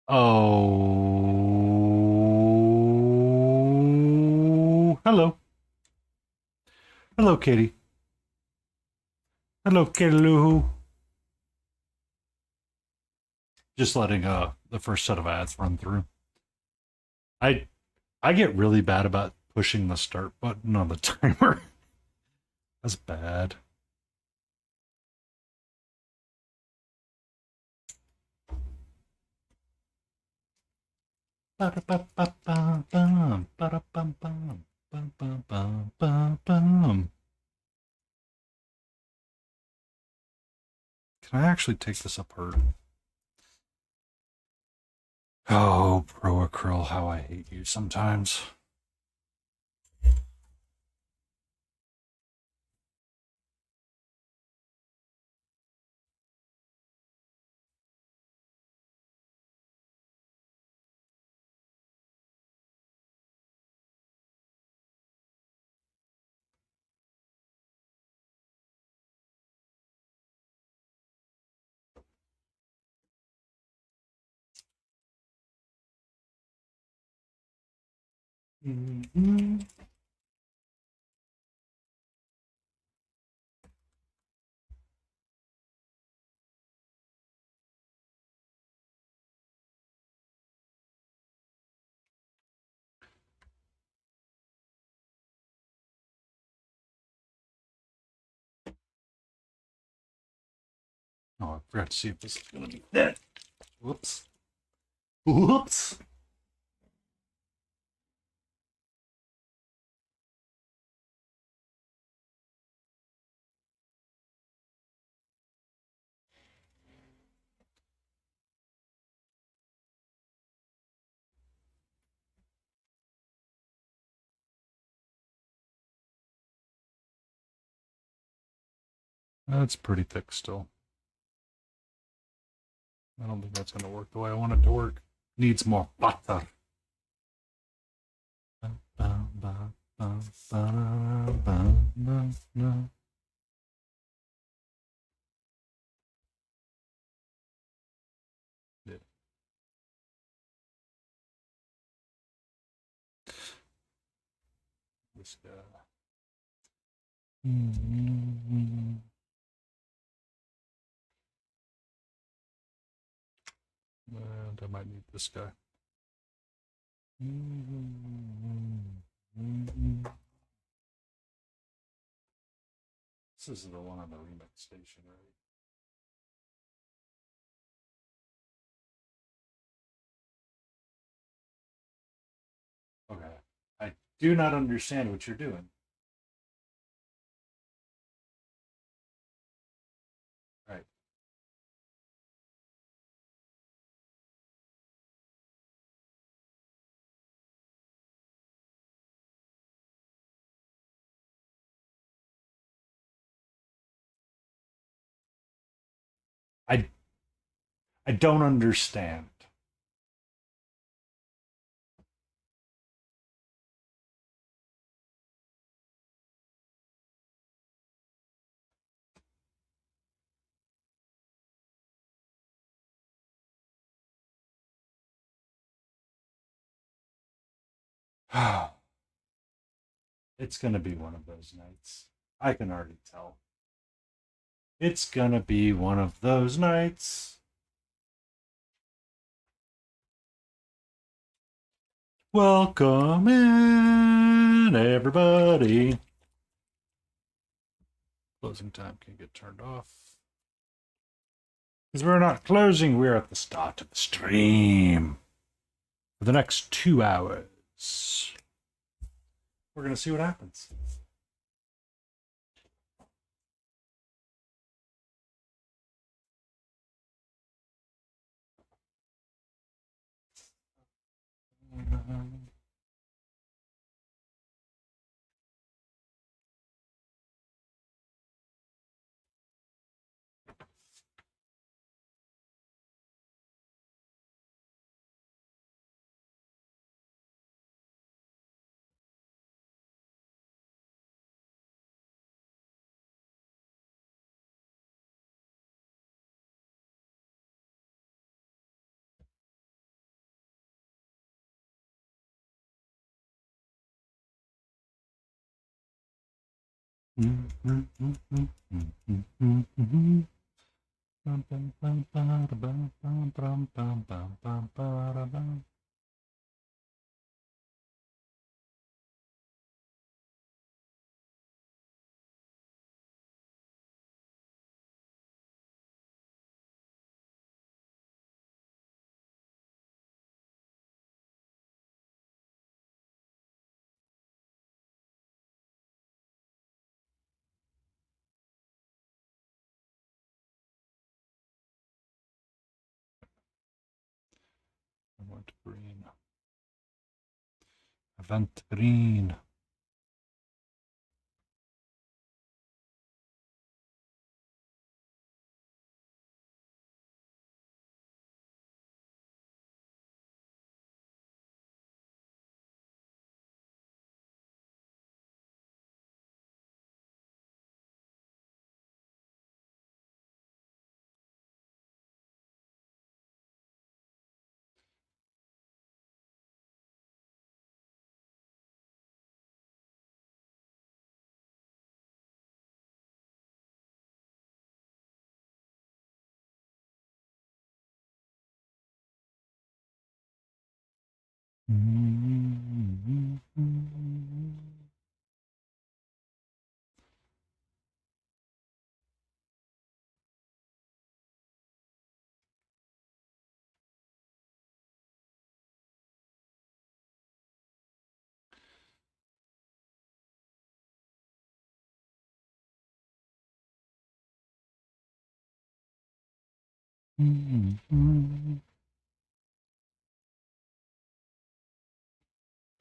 Oh, hello. Hello, Kitty. Hello, Kitty Lou. Just letting the first set of ads run through. I I get really bad about pushing the start button on the timer. That's bad. Ba-da-ba-ba-ba-bum, ba-da-bum-bum, bum-bum-bum-bum-bum. Can I actually take this apart? Oh, Proacryl, how I hate you sometimes. Mm-hmm. Oh, I forgot to see if this is going to be dead. Whoops. Whoops. That's pretty thick still. I don't think that's going to work the way I want it to work. Needs more butter. Yeah. This guy. And I might need this guy. This is the one on the remix station, right? Okay. I do not understand what you're doing. Right. I I don't understand. It's gonna be one of those nights. I can already tell. It's gonna be one of those nights. Welcome in, everybody. Closing time can get turned off. Because we're not closing, we're at the start of the stream. For the next 2 hours. We're gonna see what happens. I want green. Event green.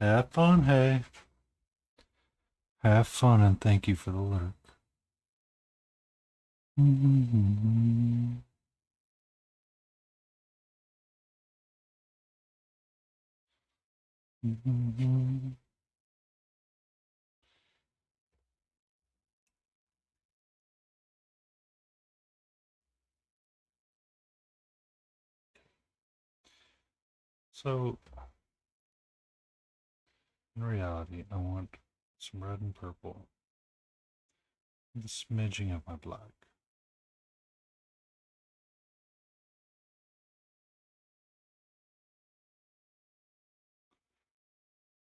Have fun, hey. Have fun and thank you for the lurk. So, in reality, I want some red and purple. The smidging of my black.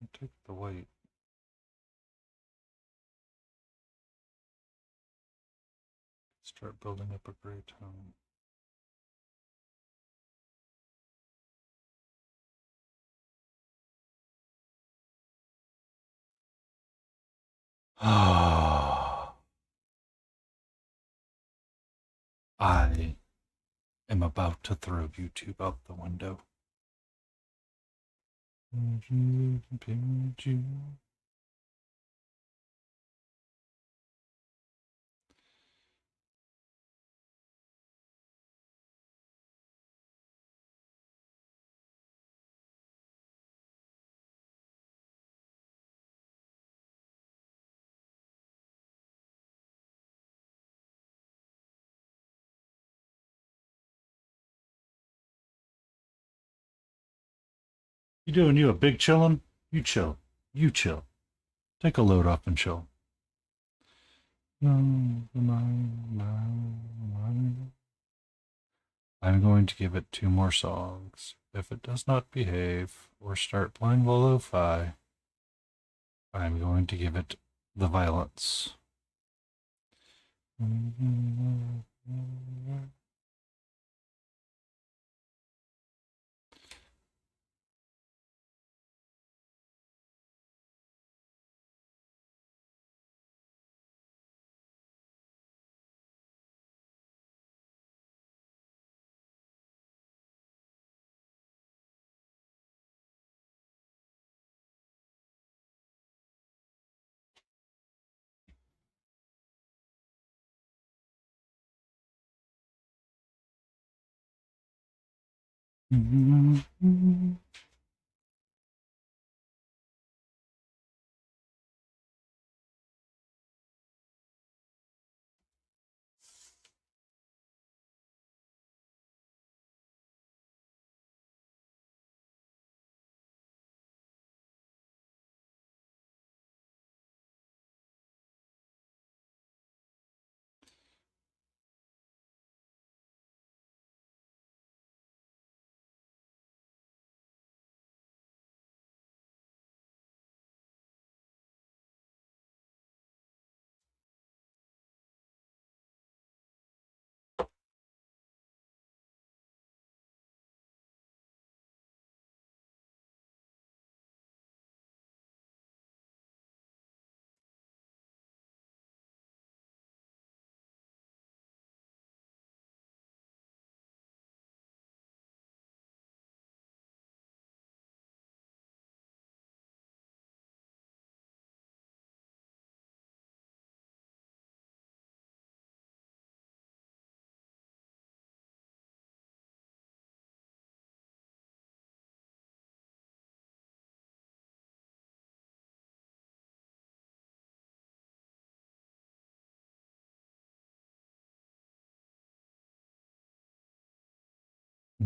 I'll take the white. Start building up a gray tone. I am about to throw YouTube out the window. You doing you a big chillin'? You chill. You chill. Take a load off and chill. I'm going to give it 2 more songs. If it does not behave or start playing the lo-fi, I'm going to give it the violence.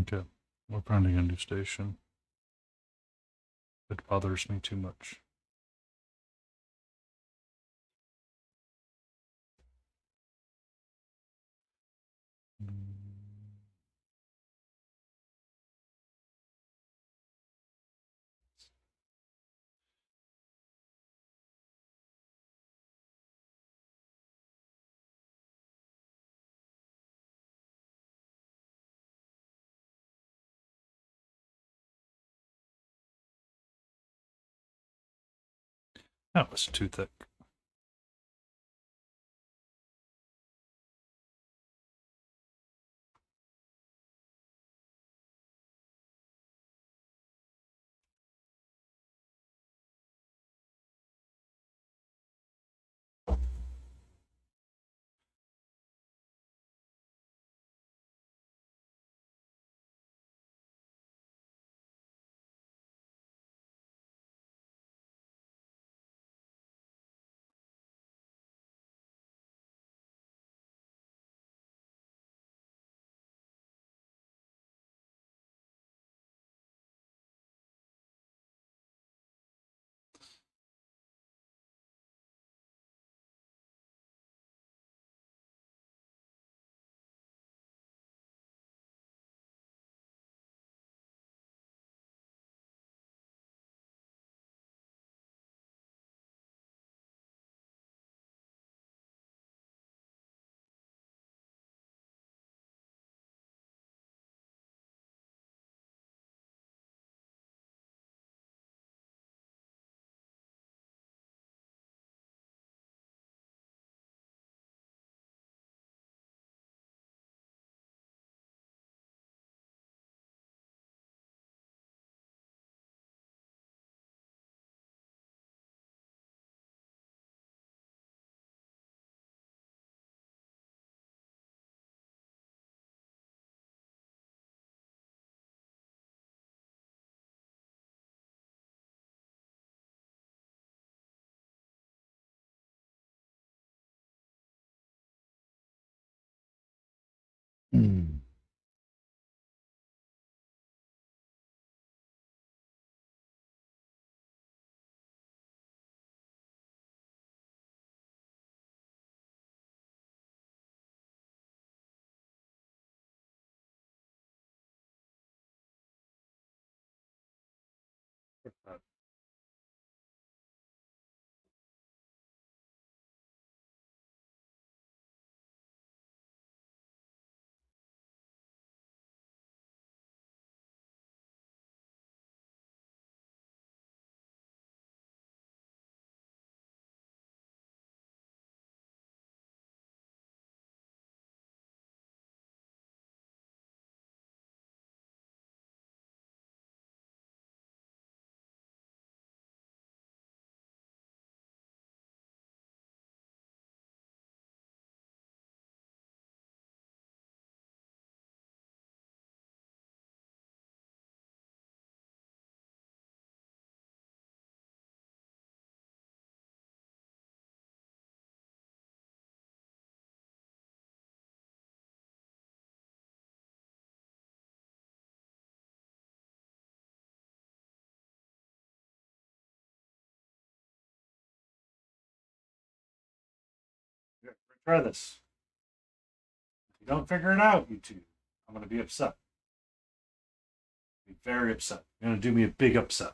Okay. We're finding a new station. It bothers me too much. That was too thick. Mm. Try this. If you don't figure it out, you two, I'm going to be upset. Be very upset. You're going to do me a big upset.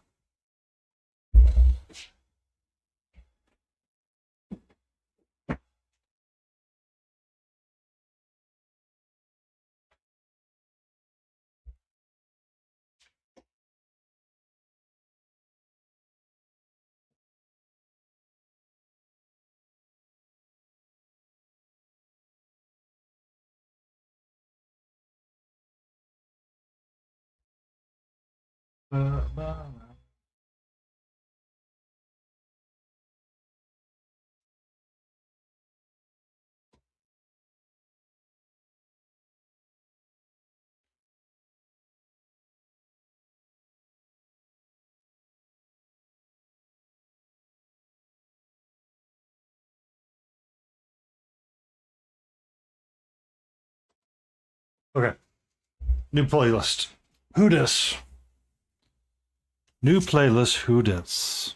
Okay. New playlist. Who dis? New playlist. Who dis?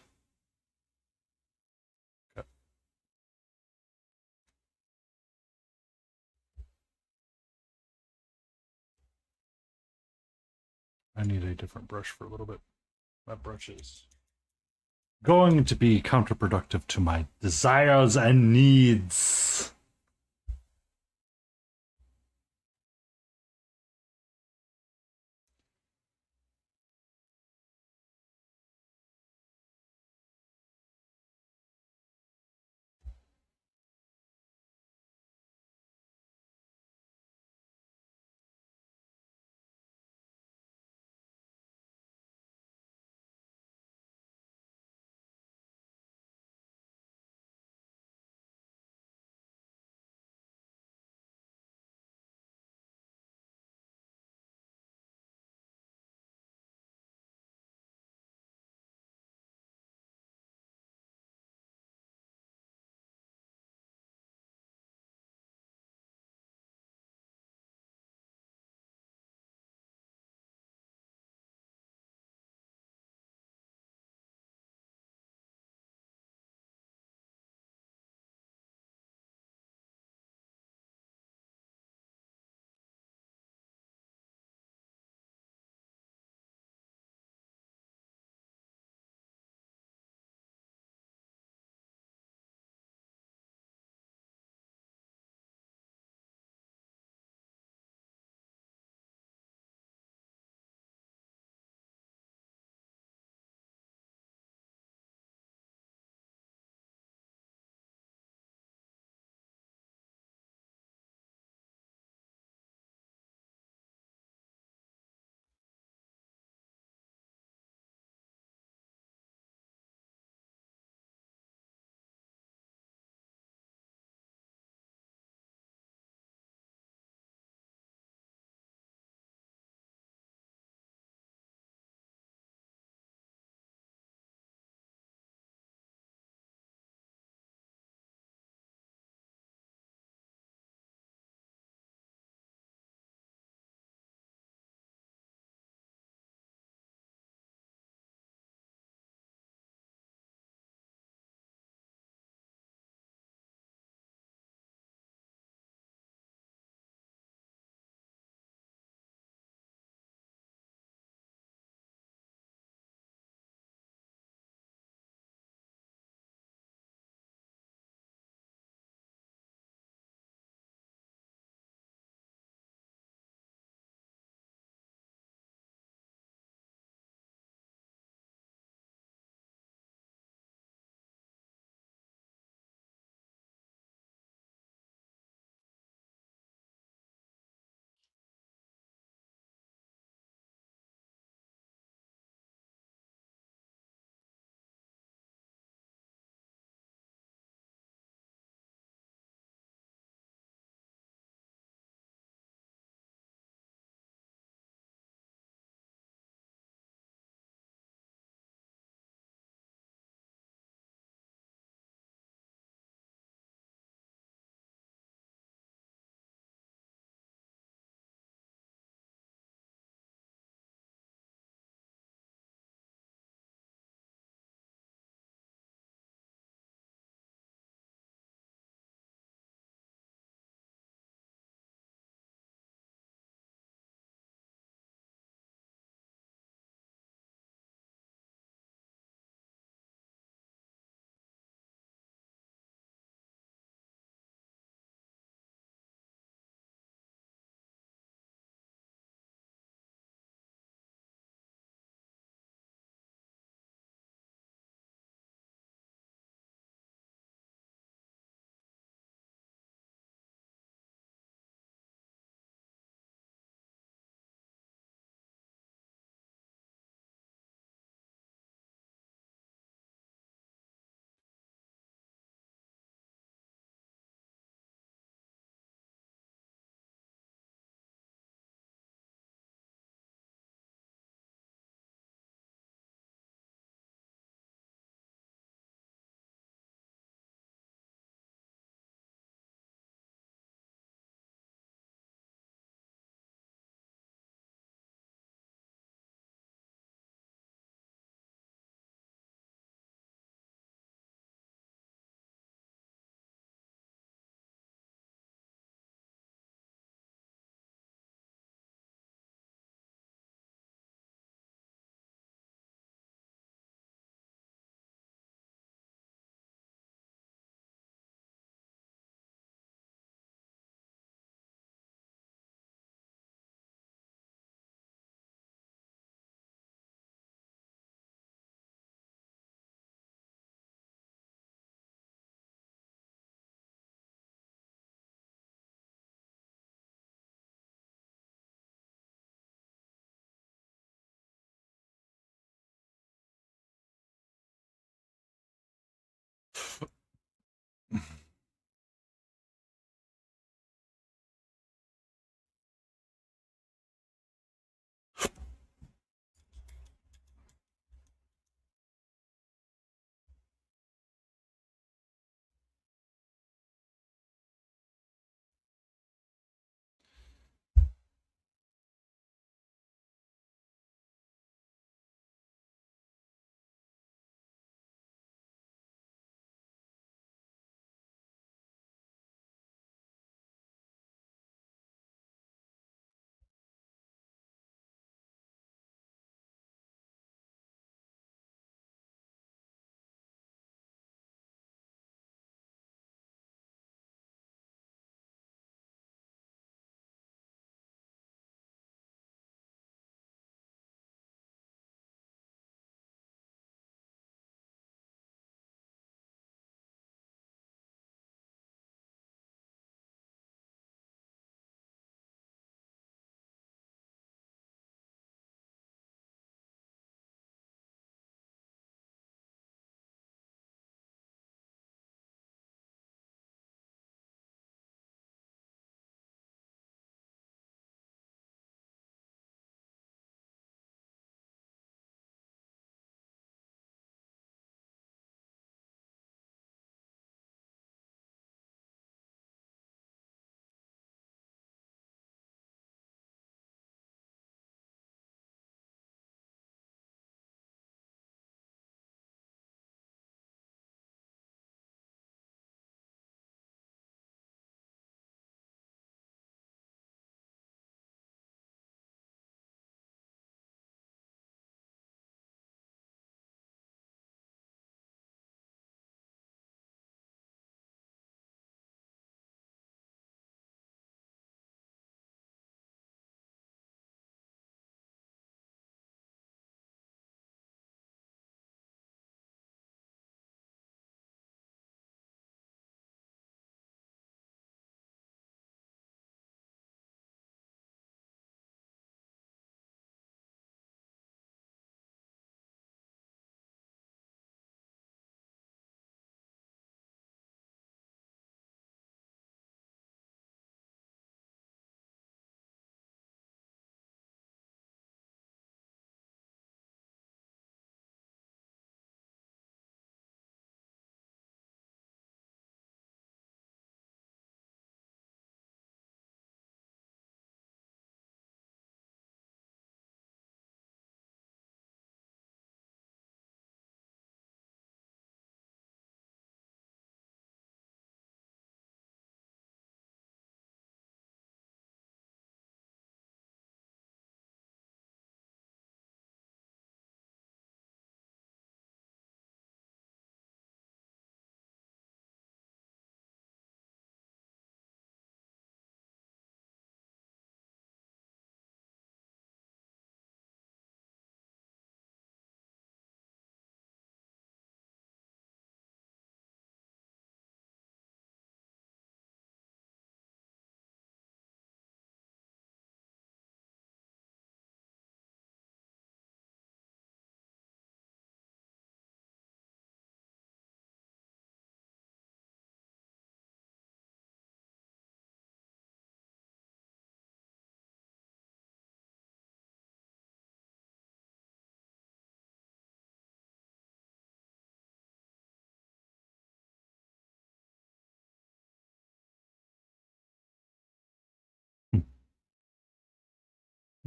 Okay. I need a different brush for a little bit. That brush is going to be counterproductive to my desires and needs.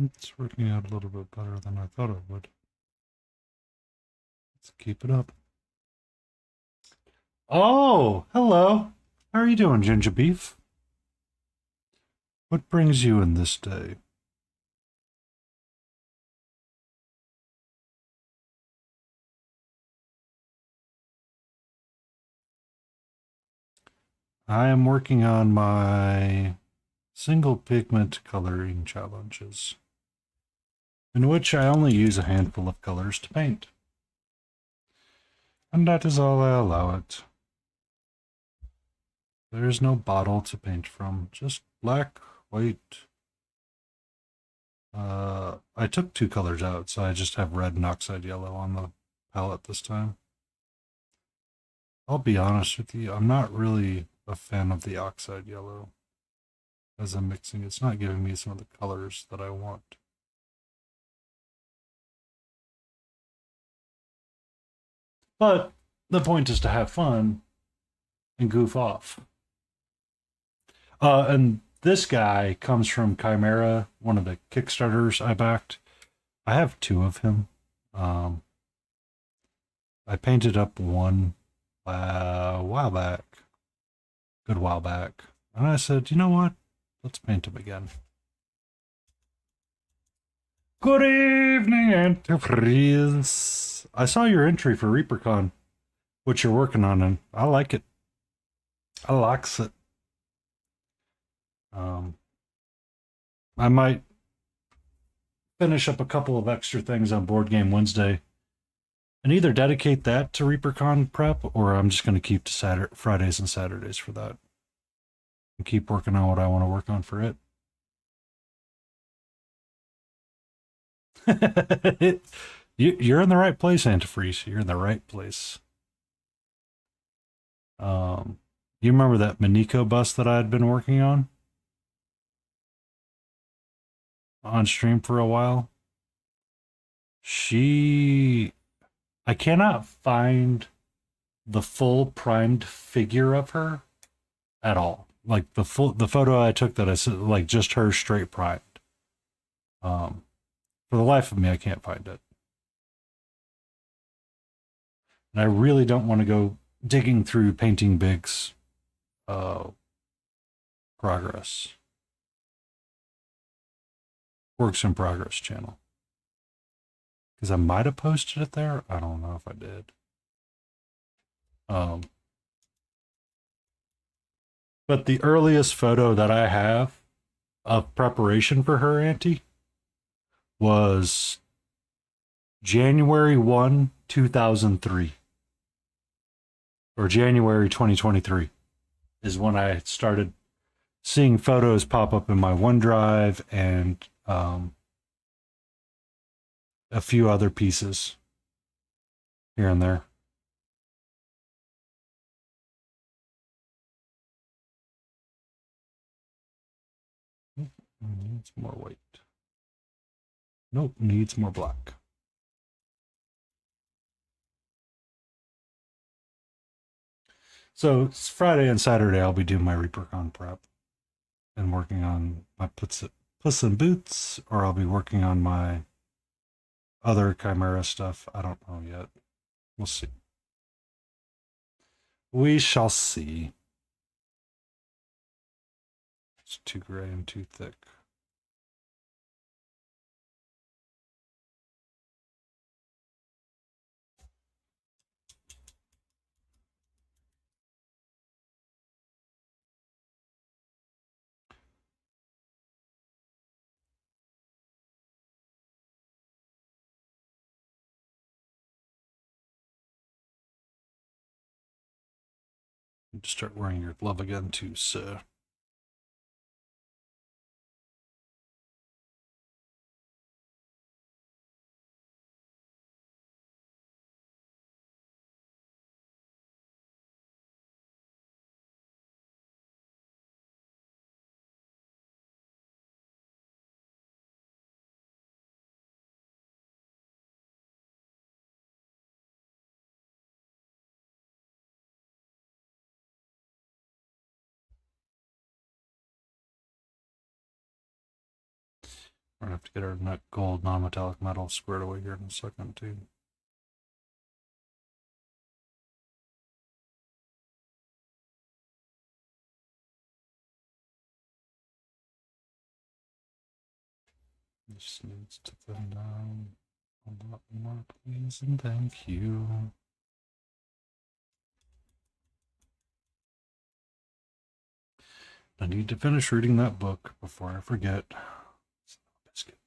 It's working out a little bit better than I thought it would. Let's keep it up. Oh, hello. How are you doing, Ginger Beef? What brings you in this day? I am working on my single pigment coloring challenges, in which I only use a handful of colors to paint. And that is all I allow it. There is no bottle to paint from, just black, white. I took 2 colors out, so I just have red and oxide yellow on the palette this time. I'll be honest with you, I'm not really a fan of the oxide yellow as I'm mixing. It's not giving me some of the colors that I want. But the point is to have fun and goof off. And this guy comes from Chimera, one of the Kickstarters I backed. I have 2 of him. I painted up one a while back, good while back, and I said, you know what? Let's paint him again. Good evening, Antifreeze. I saw your entry for ReaperCon, what you're working on, and I like it. I likes it. I might finish up a couple of extra things on Board Game Wednesday and either dedicate that to ReaperCon prep, or I'm just going to keep to Fridays and Saturdays for that and keep working on what I want to work on for it. You're in the right place, Antifreeze. You're in the right place. You remember that Miniko bus that I had been working on stream for a while? I cannot find the full primed figure of her at all. Like the photo I took that I said, like just her straight primed. For the life of me, I can't find it. And I really don't want to go digging through Painting Big's progress. Works in Progress channel. Because I might have posted it there. I don't know if I did. But the earliest photo that I have of preparation for her auntie was January 1, 2003. Or January 2023 is when I started seeing photos pop up in my OneDrive and a few other pieces here and there. Needs more white. Nope, needs more black. So it's Friday and Saturday I'll be doing my ReaperCon prep and working on my Puss in Boots, or I'll be working on my other Chimera stuff. I don't know yet. We'll see. We shall see. It's too gray and too thick. You just start wearing your glove again too, sir. We're gonna have to get our nut gold non-metallic metal squared away here in a second too. This needs to thin down a lot more, please, and thank you. I need to finish reading that book before I forget. Biscuit.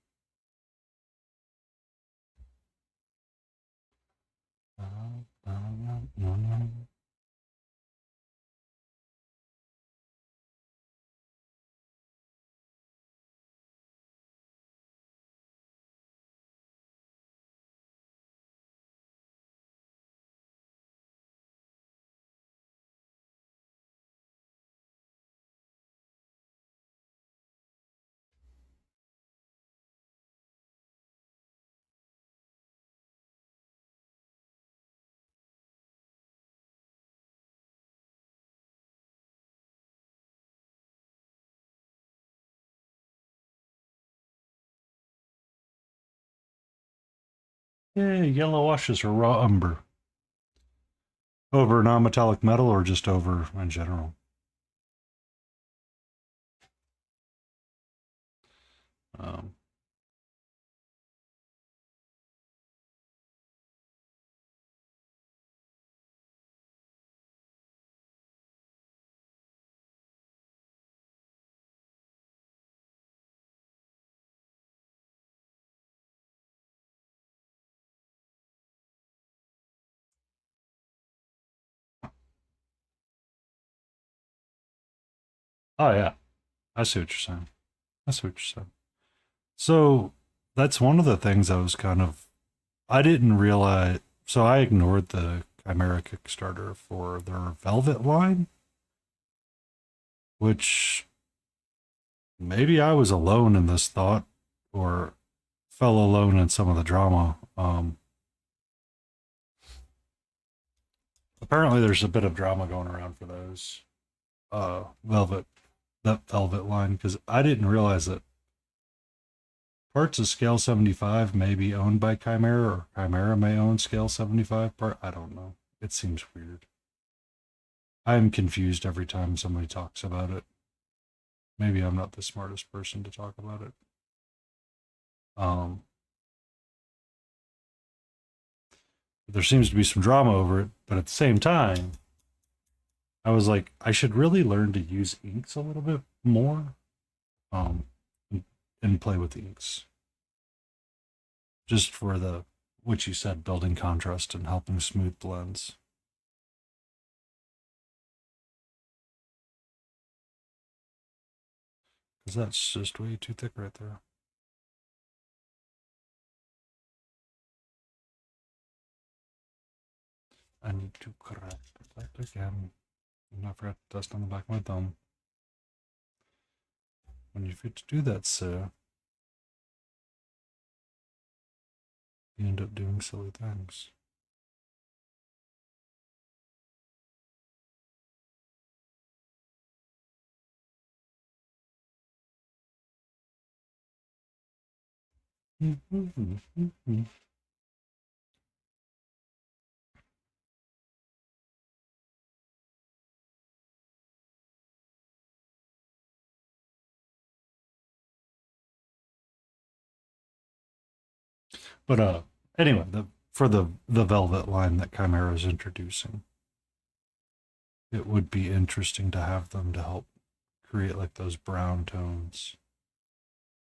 Yay, yellow washes or raw umber. Over non-metallic metal or just over in general? Um, oh yeah, I see what you're saying. I see what you're saying. So that's one of the things I was kind of I didn't realize. So I ignored the Chimera Kickstarter for their Velvet line, which maybe I was alone in this thought or fell alone in some of the drama. Apparently, there's a bit of drama going around for those that Velvet line because I didn't realize that parts of Scale 75 may be owned by Chimera or Chimera may own Scale 75 part. I don't know. It seems weird. I'm confused every time somebody talks about it. Maybe I'm not the smartest person to talk about it. Um, there seems to be some drama over it, but at the same time, I was like, I should really learn to use inks a little bit more, um, and play with the inks, just for the what you said, building contrast and helping smooth blends. Because that's just way too thick right there. I need to correct that again. And I forgot to dust on the back of my thumb. When you fit to do that, sir, you end up doing silly things. But anyway, for the Velvet line that Chimera is introducing, it would be interesting to have them to help create like those brown tones.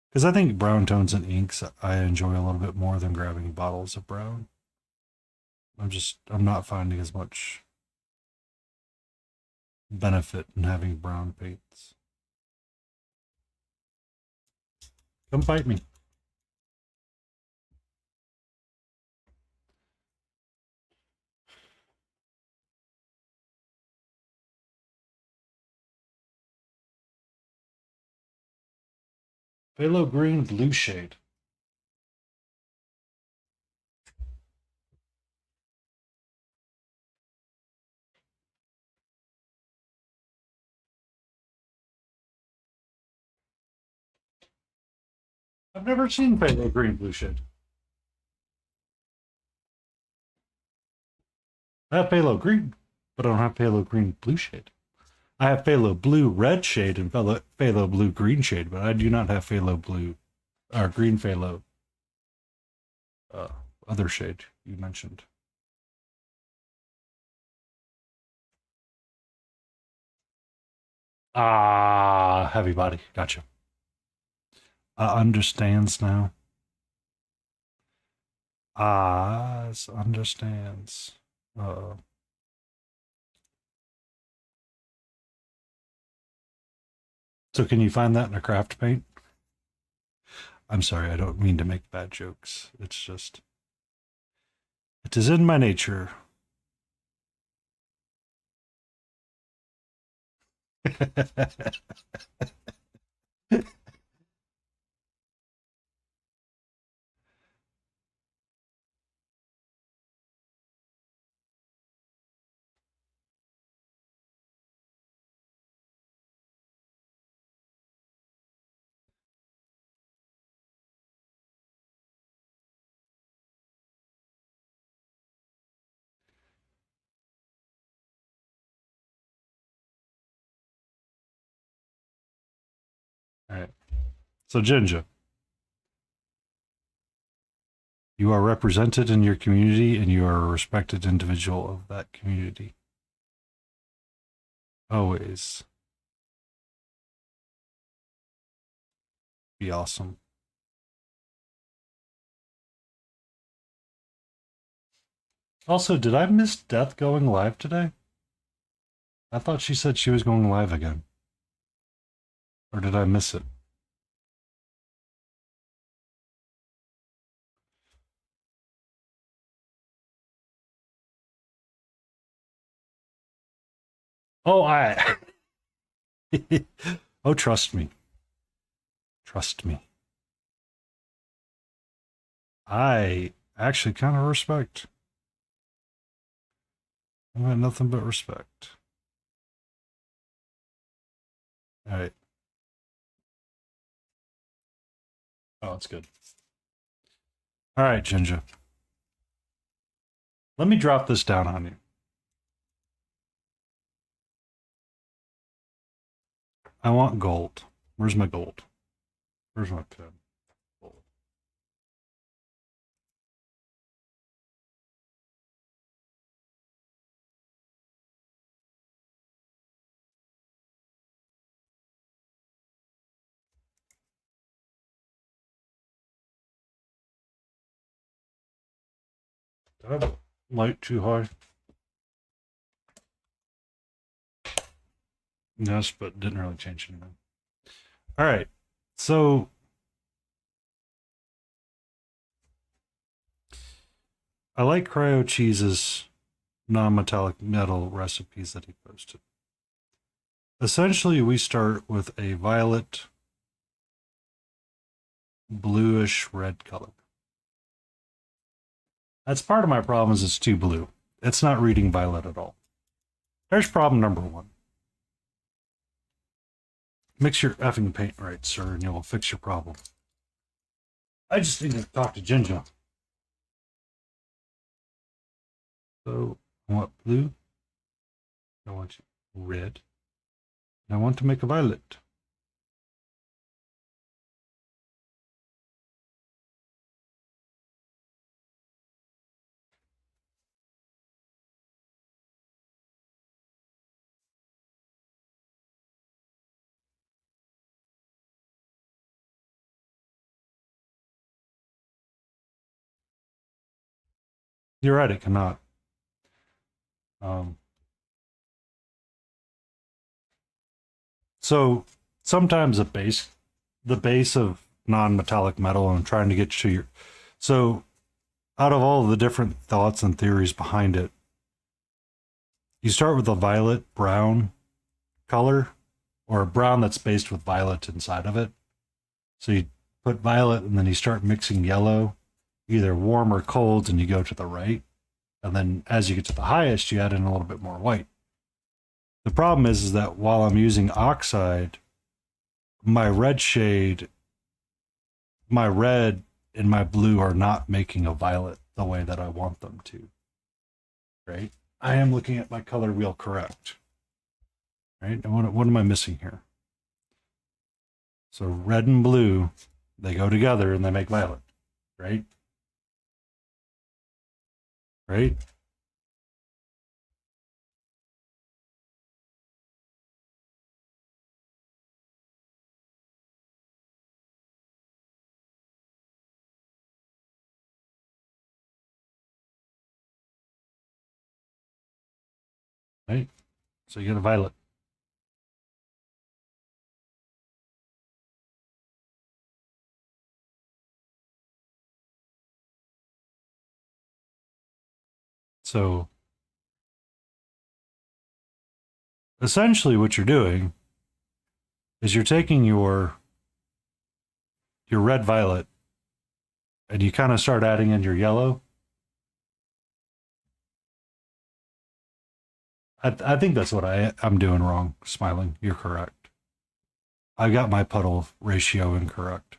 Because I think brown tones and inks I enjoy a little bit more than grabbing bottles of brown. I'm not finding as much benefit in having brown paints. Come fight me. Phthalo green blue shade. I've never seen phthalo green blue shade. I have phthalo green, but I don't have phthalo green blue shade. I have phthalo blue red shade and phthalo blue green shade, but I do not have phthalo blue or green phthalo uh, other shade you mentioned. Ah, heavy body. Gotcha. Understands now. Ah, understands. So can you find that in a craft paint? I'm sorry, I don't mean to make bad jokes. It's just, it is in my nature. All right. So, Ginger, you are represented in your community and you are a respected individual of that community. Always. Be awesome. Also, did I miss Death going live today? I thought she said she was going live again. Or did I miss it? Oh, oh, trust me. Trust me. I actually kind of respect. I got nothing but respect. All right. Oh, that's good. All right, Ginger. Let me drop this down on you. I want gold. Where's my gold? Where's my pen? Gold. Did I have the light too high? Yes, but didn't really change anything. All right. So I like Cryo Cheese's non-metallic metal recipes that he posted. Essentially, we start with a violet, bluish red color. That's part of my problem is it's too blue. It's not reading violet at all. There's problem number one. Mix your effing paint right, sir, and you'll fix your problem. I just need to talk to Ginger. So, I want blue. I want red. And I want to make a violet. You're right, it cannot. Um, so sometimes the base of non-metallic metal, I'm trying to get to your. So out of all the different thoughts and theories behind it, you start with a violet brown color, or a brown that's based with violet inside of it. So you put violet and then you start mixing yellow, either warm or cold, and you go to the right. And then as you get to the highest, you add in a little bit more white. The problem is that while I'm using oxide, my red shade my red and my blue are not making a violet the way that I want them to, right? I am looking at my color wheel correct, right? And what am I missing here? So red and blue, they go together and they make violet, right? Right? Right? So you get a violet. So essentially what you're doing is you're taking your red violet and you kind of start adding in your yellow. I think that's what I'm doing wrong. Smiling, you're correct. I got my puddle ratio incorrect.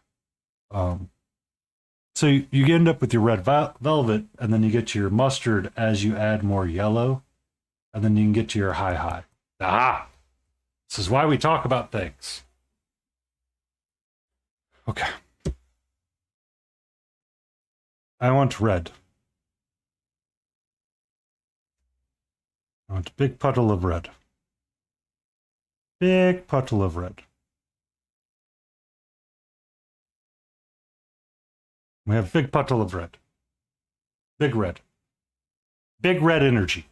Um, so you end up with your red velvet, and then you get to your mustard as you add more yellow, and then you can get to your high high. Ah, this is why we talk about things. Okay, I want red. I want a big puddle of red. Big puddle of red. We have big puddle of red. Big red. Big red energy.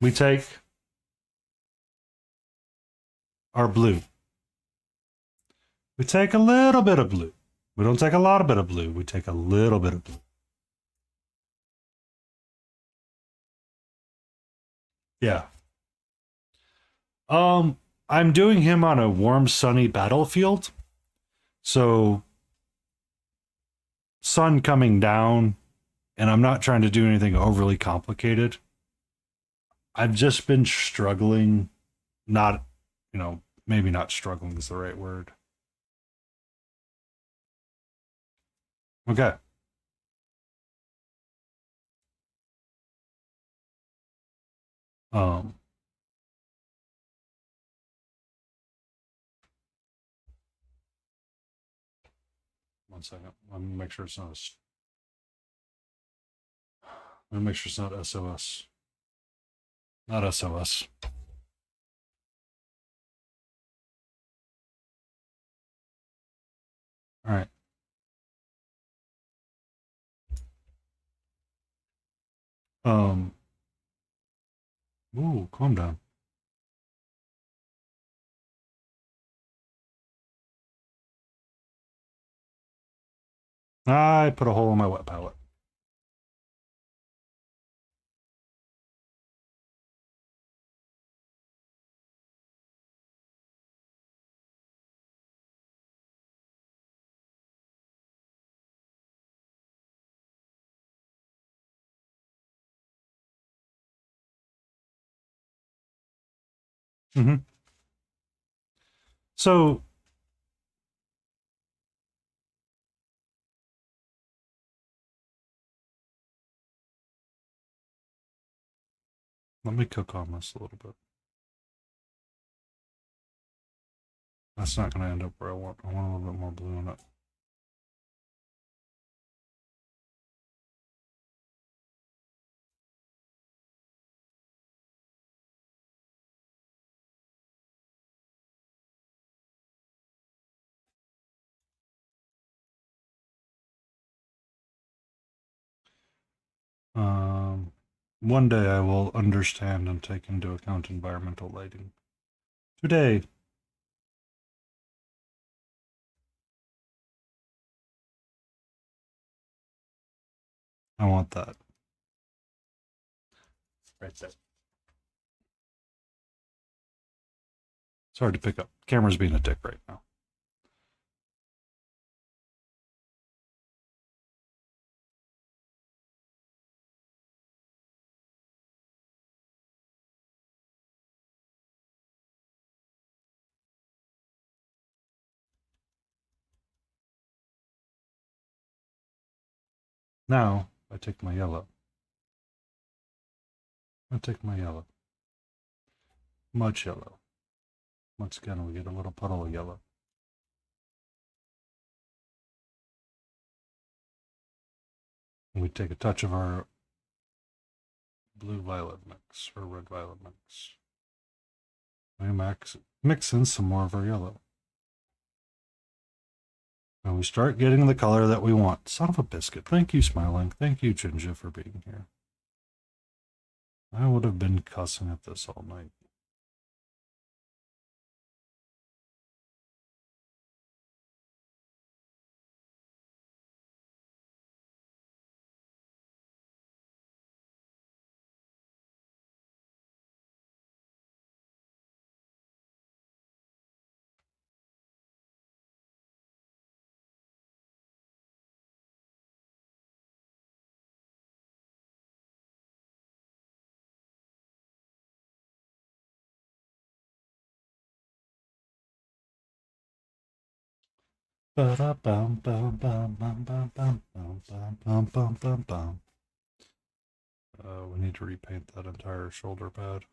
We take our blue. We take a little bit of blue. We don't take a lot of bit of blue. We take a little bit of blue. Yeah. I'm doing him on a warm, sunny battlefield. So sun coming down, and I'm not trying to do anything overly complicated. I've just been struggling, not, maybe not struggling is the right word. Okay. Um, 1 second. Let me make sure it's not let me make sure it's not SOS. Not SOS. All right. Um, ooh, calm down. I put a hole in my wet palette. Mm-hmm. So let me cook on this a little bit. That's not going to end up where I want. I want a little bit more blue in it. One day I will understand and take into account environmental lighting. Today, I want that. Right there. It's hard to pick up. Camera's being a dick right now. Now, I take my yellow. I take my yellow. Much yellow. Once again, we get a little puddle of yellow. And we take a touch of our blue-violet mix, or red-violet mix. We mix in some more of our yellow. And we start getting the color that we want. Son of a biscuit. Thank you, Smiling. Thank you, Ginger, for being here. I would have been cussing at this all night. We need to repaint that entire shoulder pad.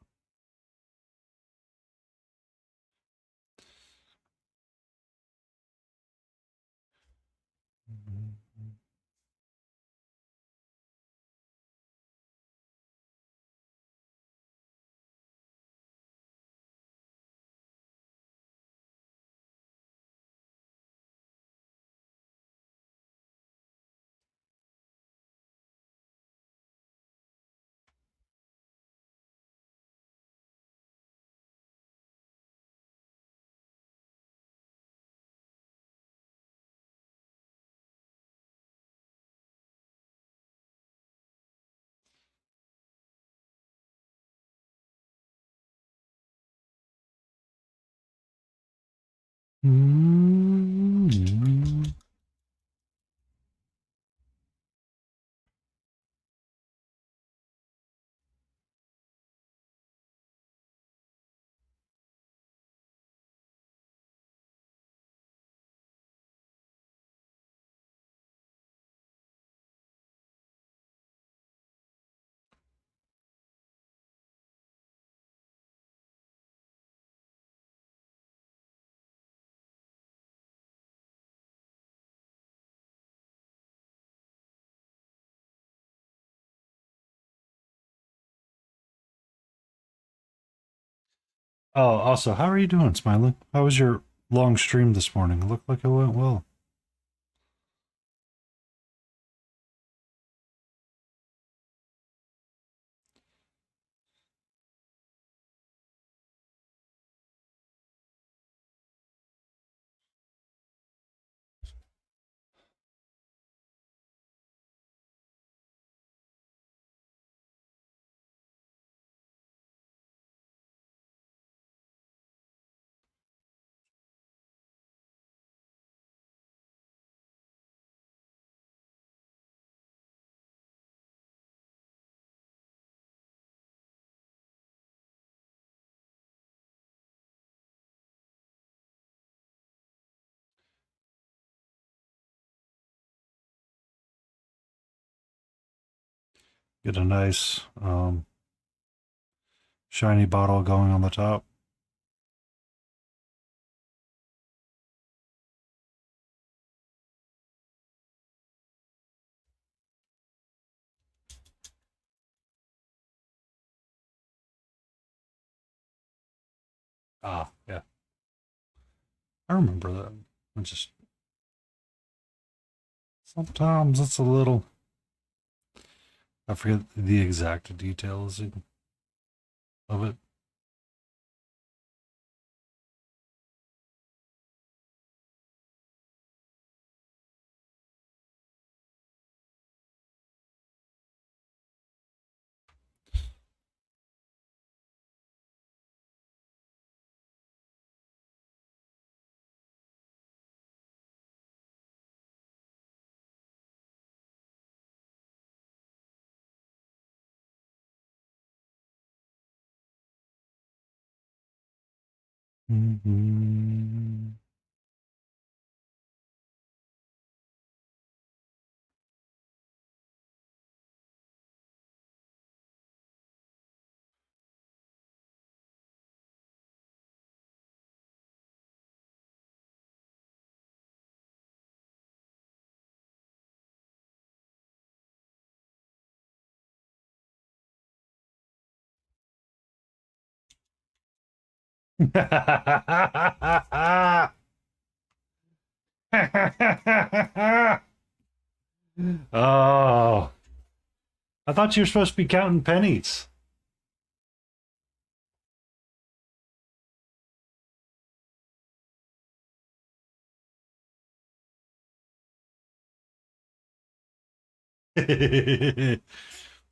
Oh, also, how are you doing, Smiling? How was your long stream this morning? It looked like it went well. Get a nice shiny bottle going on the top. Ah, yeah. I remember that. I just sometimes it's a little. I forget the exact details of it. Mm-hmm. Oh, I thought you were supposed to be counting pennies.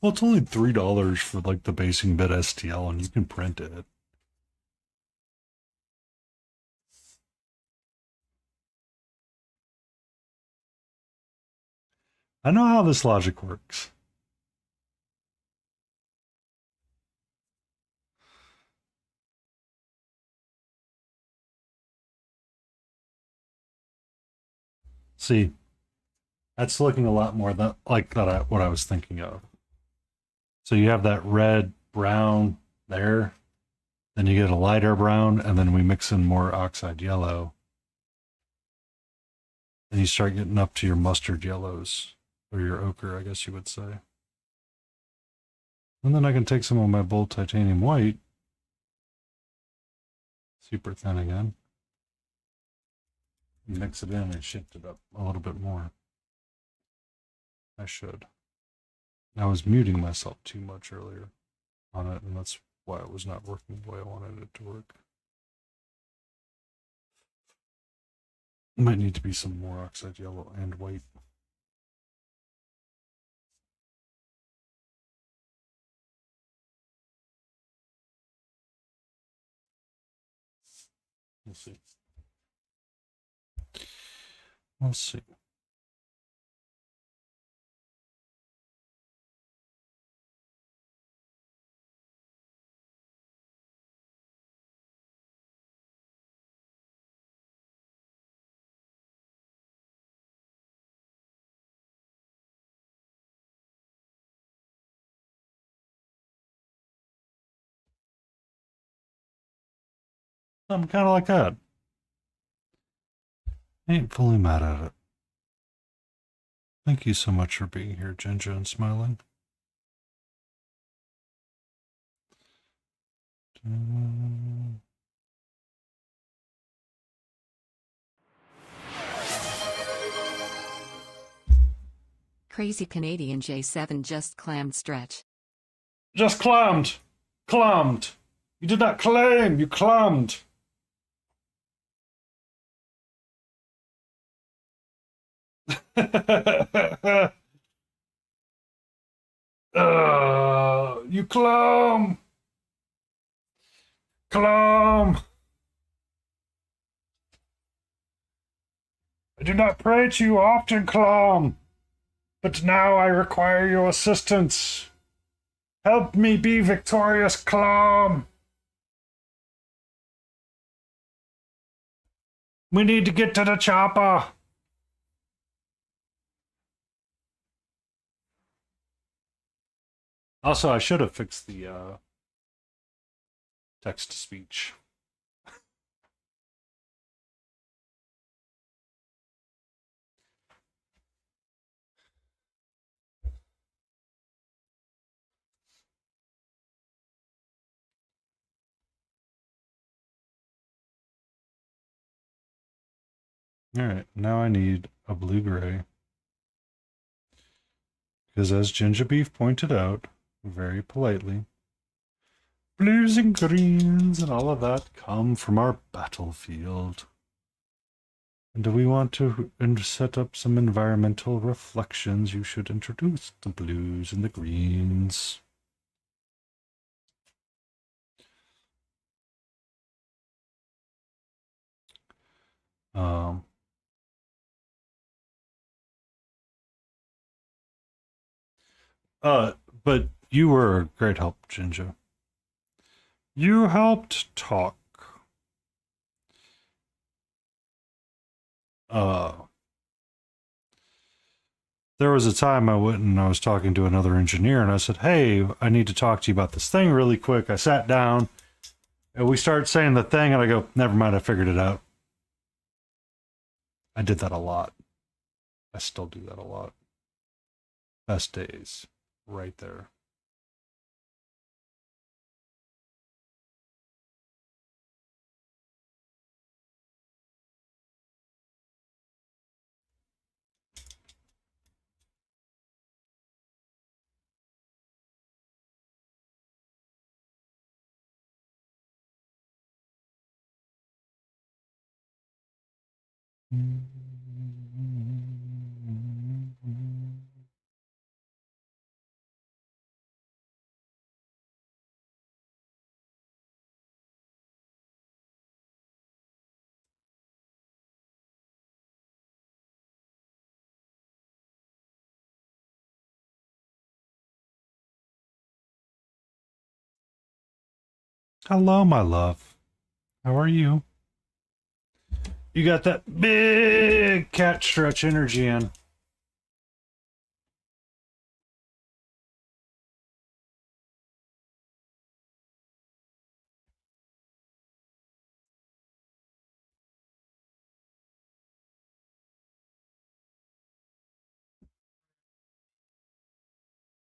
Well, it's only $3 for like the basing bit STL, and you can print it. I know how this logic works. See, that's looking a lot more like what I was thinking of. So you have that red, brown there, then you get a lighter brown, and then we mix in more oxide yellow. And you start getting up to your mustard yellows, or your ochre, I guess you would say. And then I can take some of my bold titanium white, super thin again, mix it in and shift it up a little bit more. I should. I was muting myself too much earlier on it, and that's why it was not working the way I wanted it to work. Might need to be some more oxide yellow and white. We'll see. We'll see. I'm kind of like that. Ain't fully mad at it. Thank you so much for being here, Ginger, and smiling. Crazy Canadian J7 just clammed stretch. Just clammed. Clammed. You did not claim, you clammed. You clam. Clam. I do not pray to you often, Clam, but now I require your assistance. Help me be victorious, Clam. We need to get to the chopper. Also, I should have fixed the text to speech. All right, now I need a blue-gray. Because as Ginger Beef pointed out, very politely, blues and greens and all of that come from our battlefield. And do we want to set up some environmental reflections? You should introduce the blues and the greens. Um, but you were a great help, Ginger. You helped talk. There was a time I went and I was talking to another engineer and I said, hey, I need to talk to you about this thing really quick. I sat down and we started saying the thing and I go, never mind, I figured it out. I did that a lot. I still do that a lot. Best days, right there. Hello, my love. How are you? You got that big cat stretch energy in.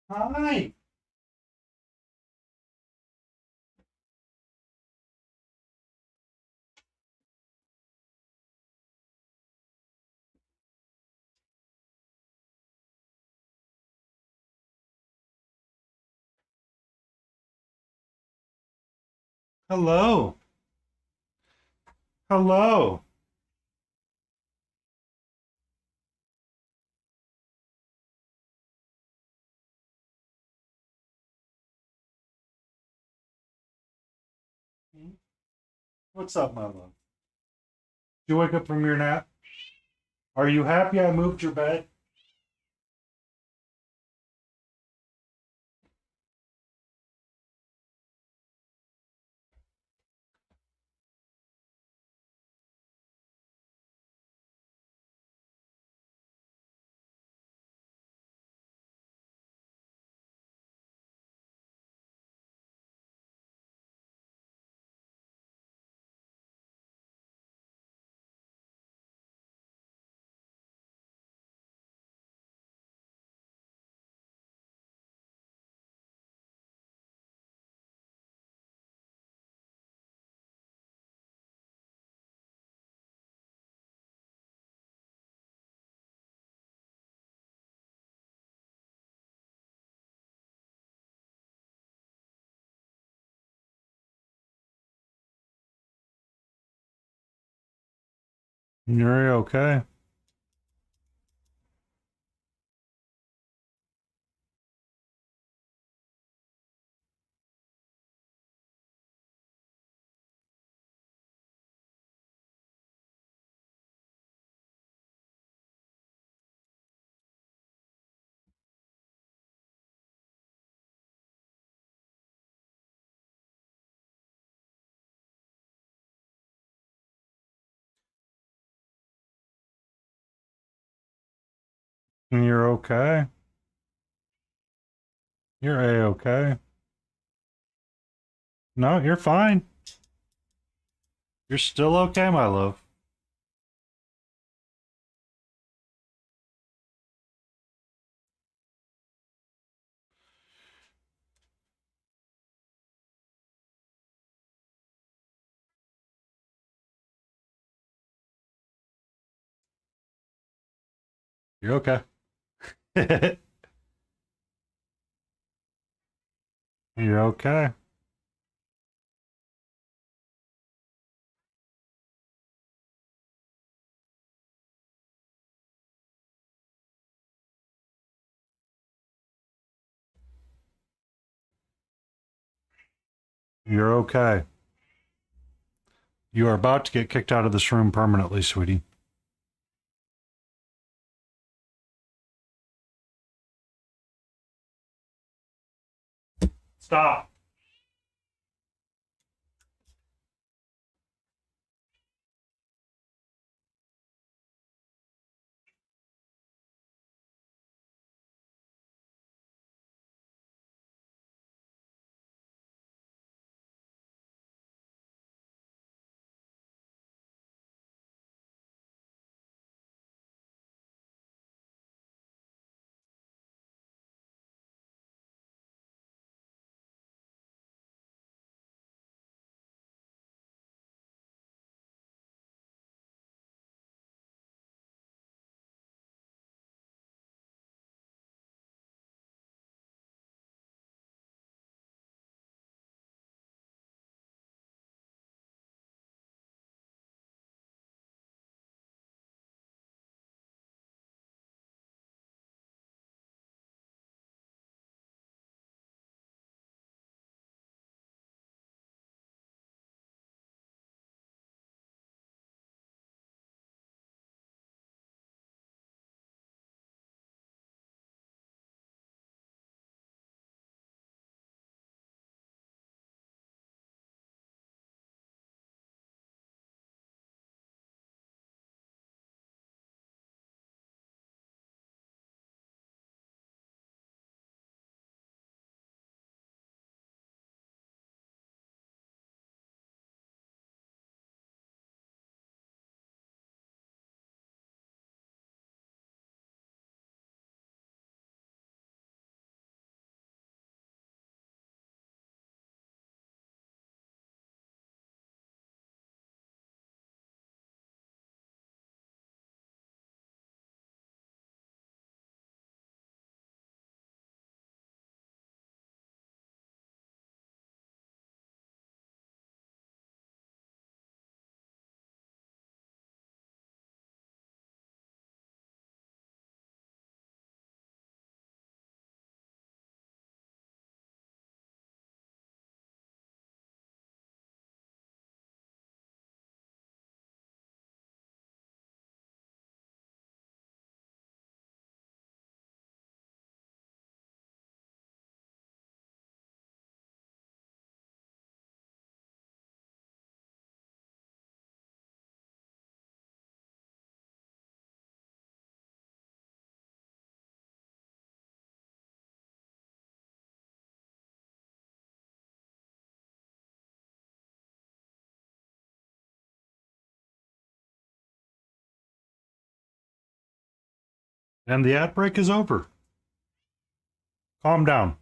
Hi. Hello. Hello. What's up, my love? Did you wake up from your nap? Are you happy I moved your bed? You're okay. You're okay. You're a-okay. No, you're fine. You're still okay, my love. You're okay. You're okay. You're okay. You are about to get kicked out of this room permanently, sweetie. Stop. And the ad break is over. Calm down.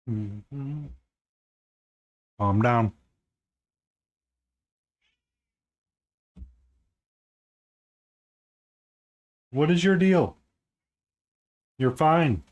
Mm-hmm. Calm down. What is your deal? You're fine.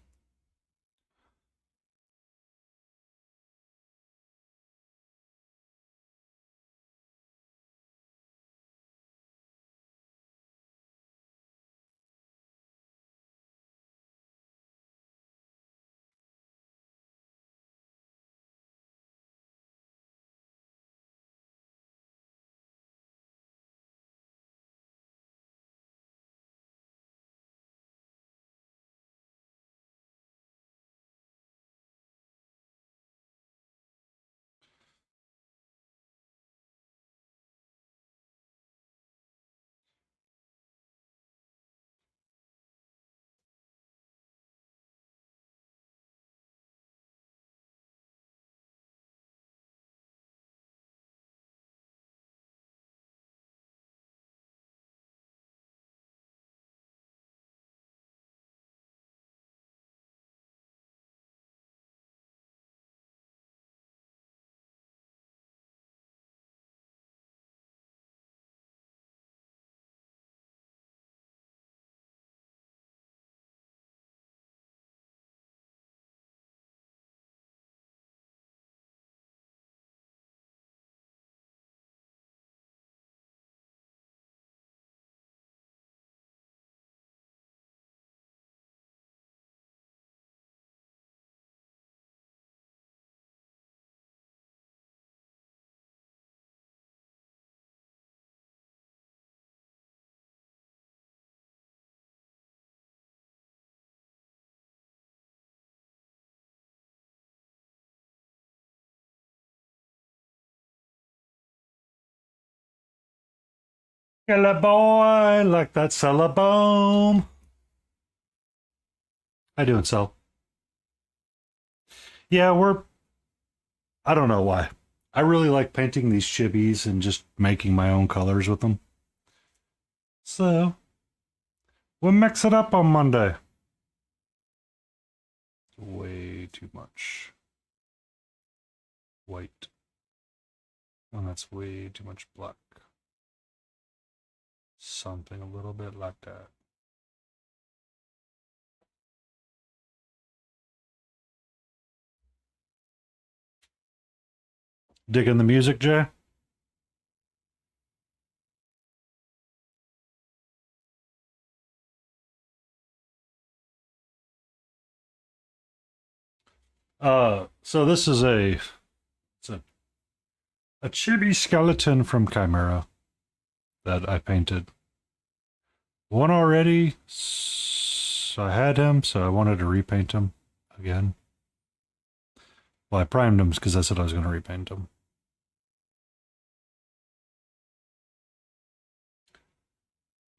Killer boy, like that syllabome. How you doing, Sel? Yeah, I don't know why. I really like painting these chibis and just making my own colors with them. So, we'll mix it up on Monday. Way too much white. And that's way too much black. Something a little bit like that. Digging the music, Jay? So this is it's a chibi skeleton from Chimera that I painted. One already, so I had him, so I wanted to repaint him again. Well, I primed him because I said I was going to repaint him.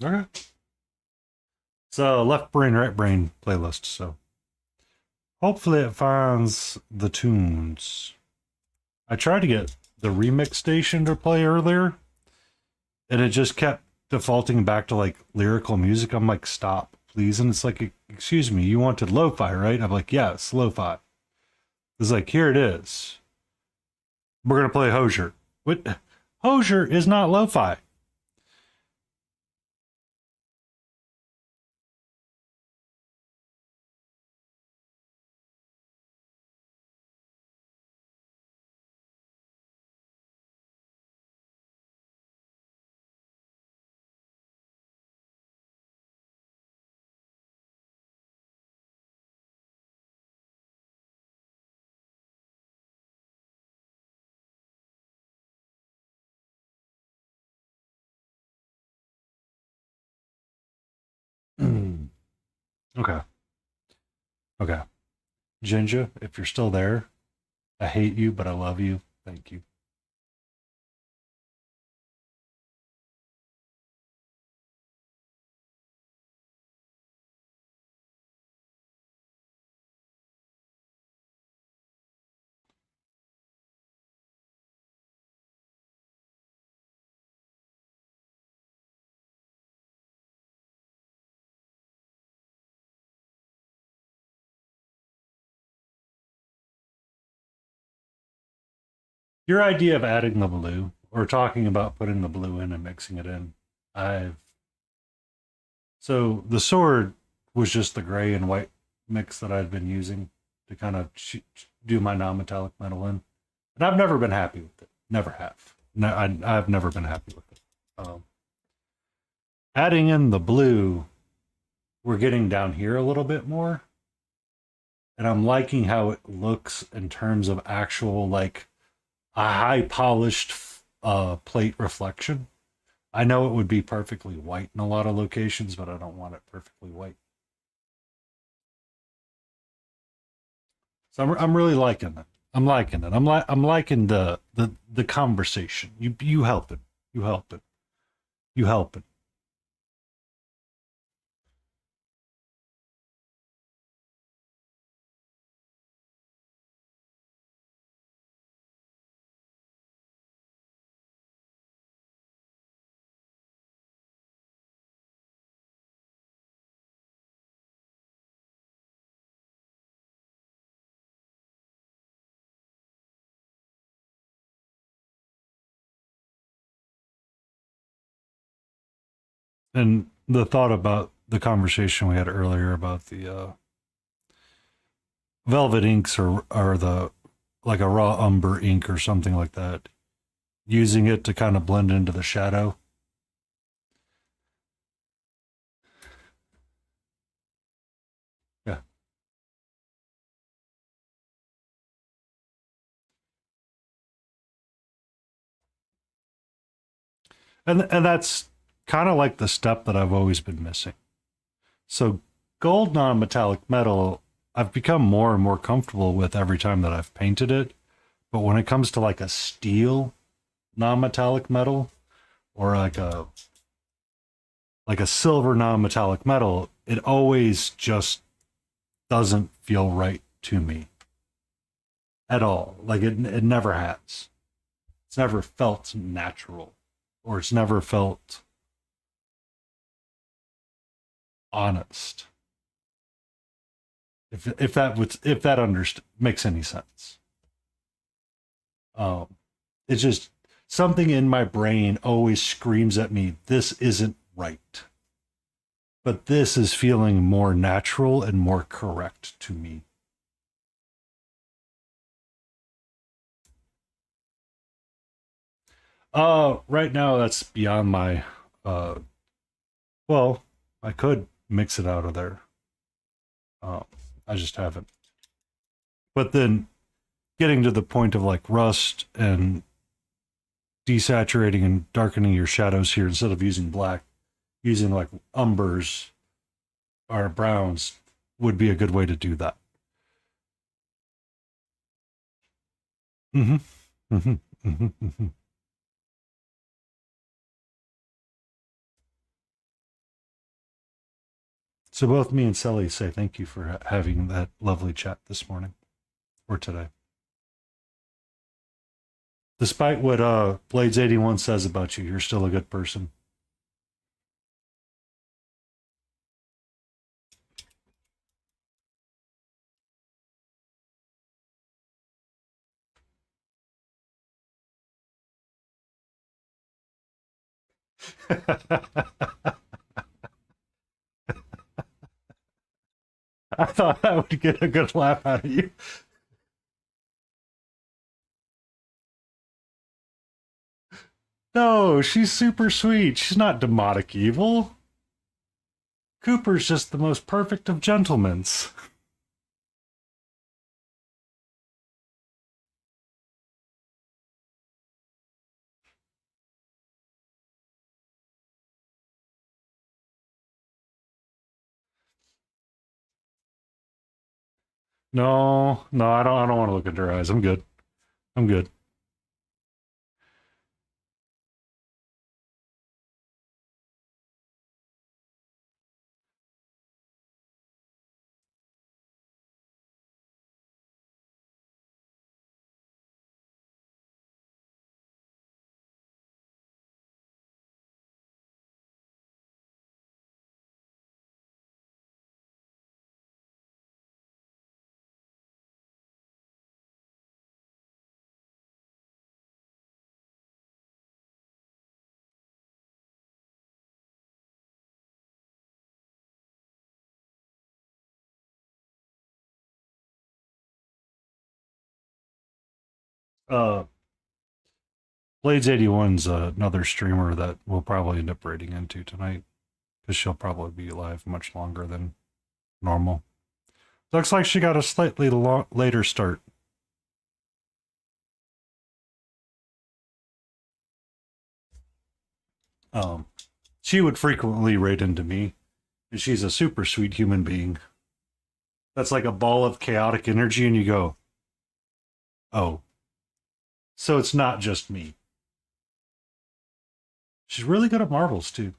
Okay. So left brain, right brain playlist. So hopefully it finds the tunes. I tried to get the remix station to play earlier, and it just kept defaulting back to like lyrical music. I'm like, stop, please. And it's like, excuse me, you wanted lo-fi, right? I'm like, yes, lo-fi. It's like, here it is. We're gonna play Hosier. What? Hosier is not lo-fi. Okay. Okay. Ginger, if you're still there, I hate you, but I love you. Thank you. Your idea of adding the blue or talking about putting the blue in and mixing it in, I've so the sword was just the gray and white mix that I'd been using to kind of do my non-metallic metal in, and I've never been happy with it. Never have. No, I've never been happy with it. Adding in the blue, we're getting down here a little bit more, and I'm liking how it looks in terms of actual like a high polished plate reflection. I know it would be perfectly white in a lot of locations, but I don't want it perfectly white. So I'm really liking it. I'm liking it. I'm liking the conversation. You help it. You help it. You help it. And the thought about the conversation we had earlier about the velvet inks or the like a raw umber ink or something like that, using it to kind of blend into the shadow. Yeah, and that's kind of like the step that I've always been missing. So gold non-metallic metal, I've become more and more comfortable with every time that I've painted it. But when it comes to like a steel non-metallic metal or like a silver non-metallic metal, it always just doesn't feel right to me at all. Like it never has. It's never felt natural, or it's never felt honest. If that makes any sense. Um, it's just something in my brain always screams at me, this isn't right. But this is feeling more natural and more correct to me. Right now that's beyond my uh well, I could mix it out of there. Um, I just haven't. But then getting to the point of like rust and desaturating and darkening your shadows here instead of using black, using like umbers or browns would be a good way to do that. Mm-hmm. Mm-hmm. Mm-hmm. Mm-hmm. So both me and Sally say thank you for having that lovely chat this morning or today. Despite what Blades 81 says about you, you're still a good person. I thought I would get a good laugh out of you. No, she's super sweet. She's not demonic evil. Cooper's just the most perfect of gentlemen. No, no, I don't want to look at her eyes. I'm good. I'm good. Uh, Blades 81's another streamer that we'll probably end up raiding into tonight because she'll probably be live much longer than normal. Looks like she got a slightly later start. She would frequently raid into me, and she's a super sweet human being. That's like a ball of chaotic energy, and you go, oh, so it's not just me. She's really good at marbles, too.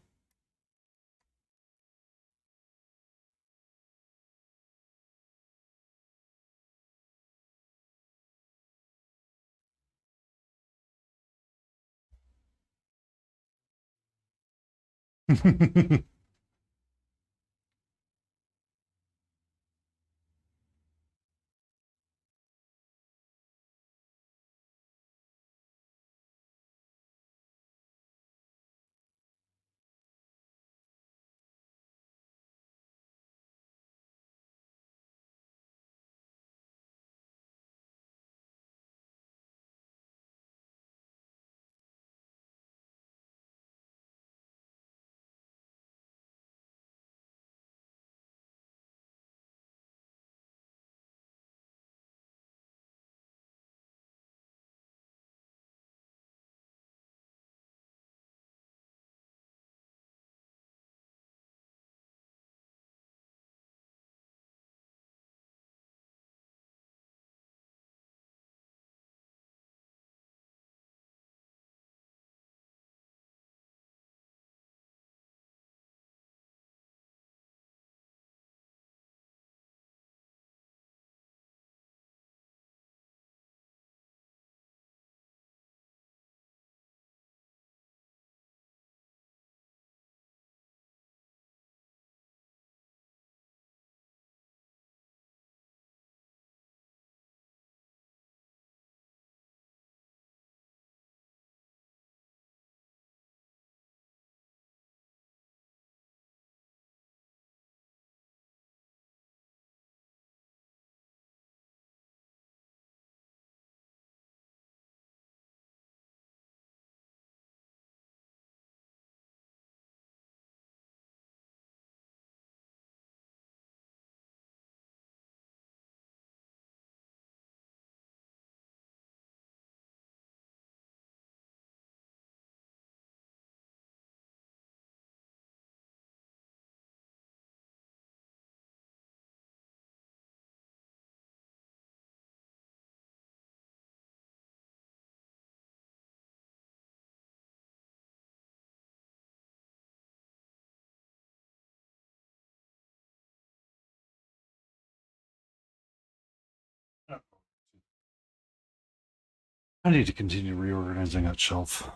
I need to continue reorganizing that shelf.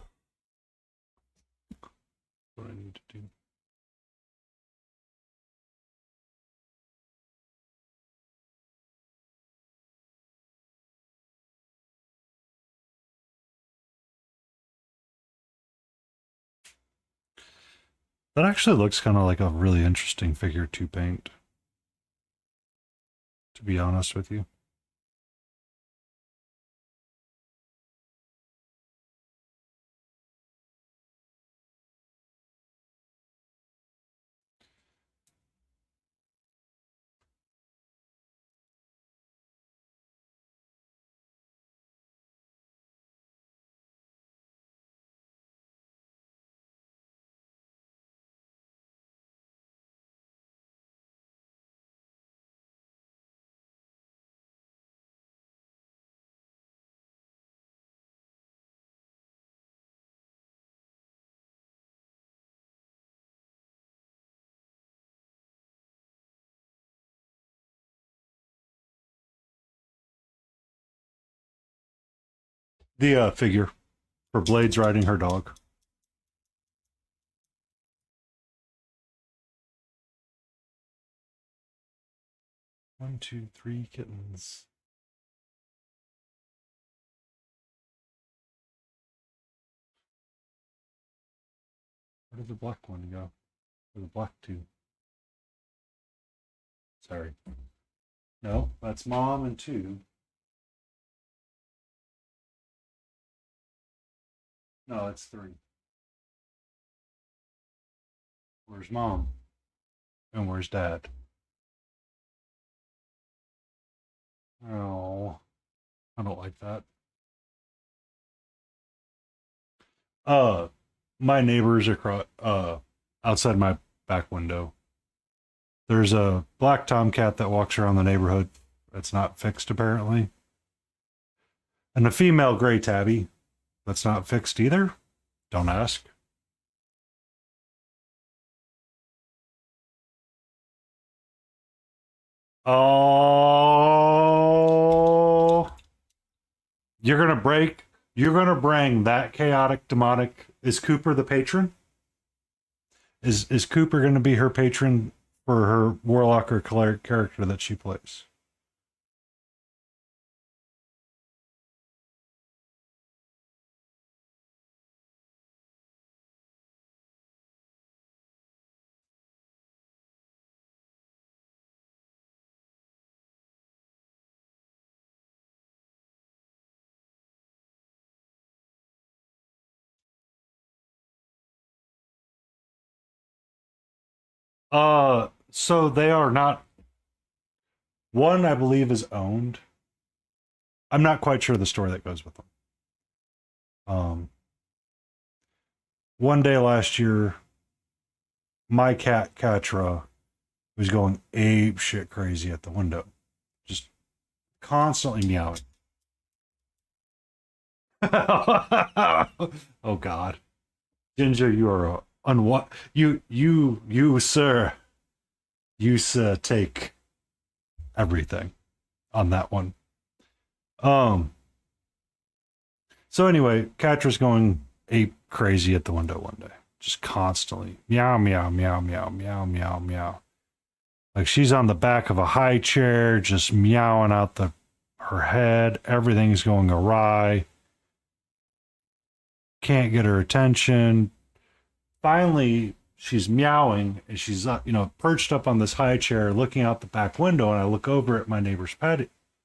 What I need to do. That actually looks kind of like a really interesting figure to paint, to be honest with you. The figure for Blades riding her dog. 1, 2, 3 kittens. Where did the black one go? Or the black two? Sorry. No, that's mom and two. No, it's three. Where's mom? And where's dad? Oh, I don't like that. Uh, my neighbors across, outside my back window. There's a black tomcat that walks around the neighborhood. That's not fixed apparently, and a female gray tabby that's not fixed either. Don't ask. Oh, you're gonna break. You're gonna bring that chaotic demonic. Is Cooper the patron? Is Cooper gonna be her patron for her warlock or cleric character that she plays? So they are not. One, I believe, is owned. I'm not quite sure the story that goes with them. Um, one day last year, my cat Katra was going ape shit crazy at the window, just constantly meowing. Oh God, Ginger, you are you sir, take everything on that one. Um. So anyway, Katra's going ape crazy at the window one day, just constantly meow meow meow meow meow meow meow. Like she's on the back of a high chair, just meowing out her head. Everything's going awry. Can't get her attention. Finally, she's meowing and she's perched up on this high chair, looking out the back window. And I look over at my neighbor's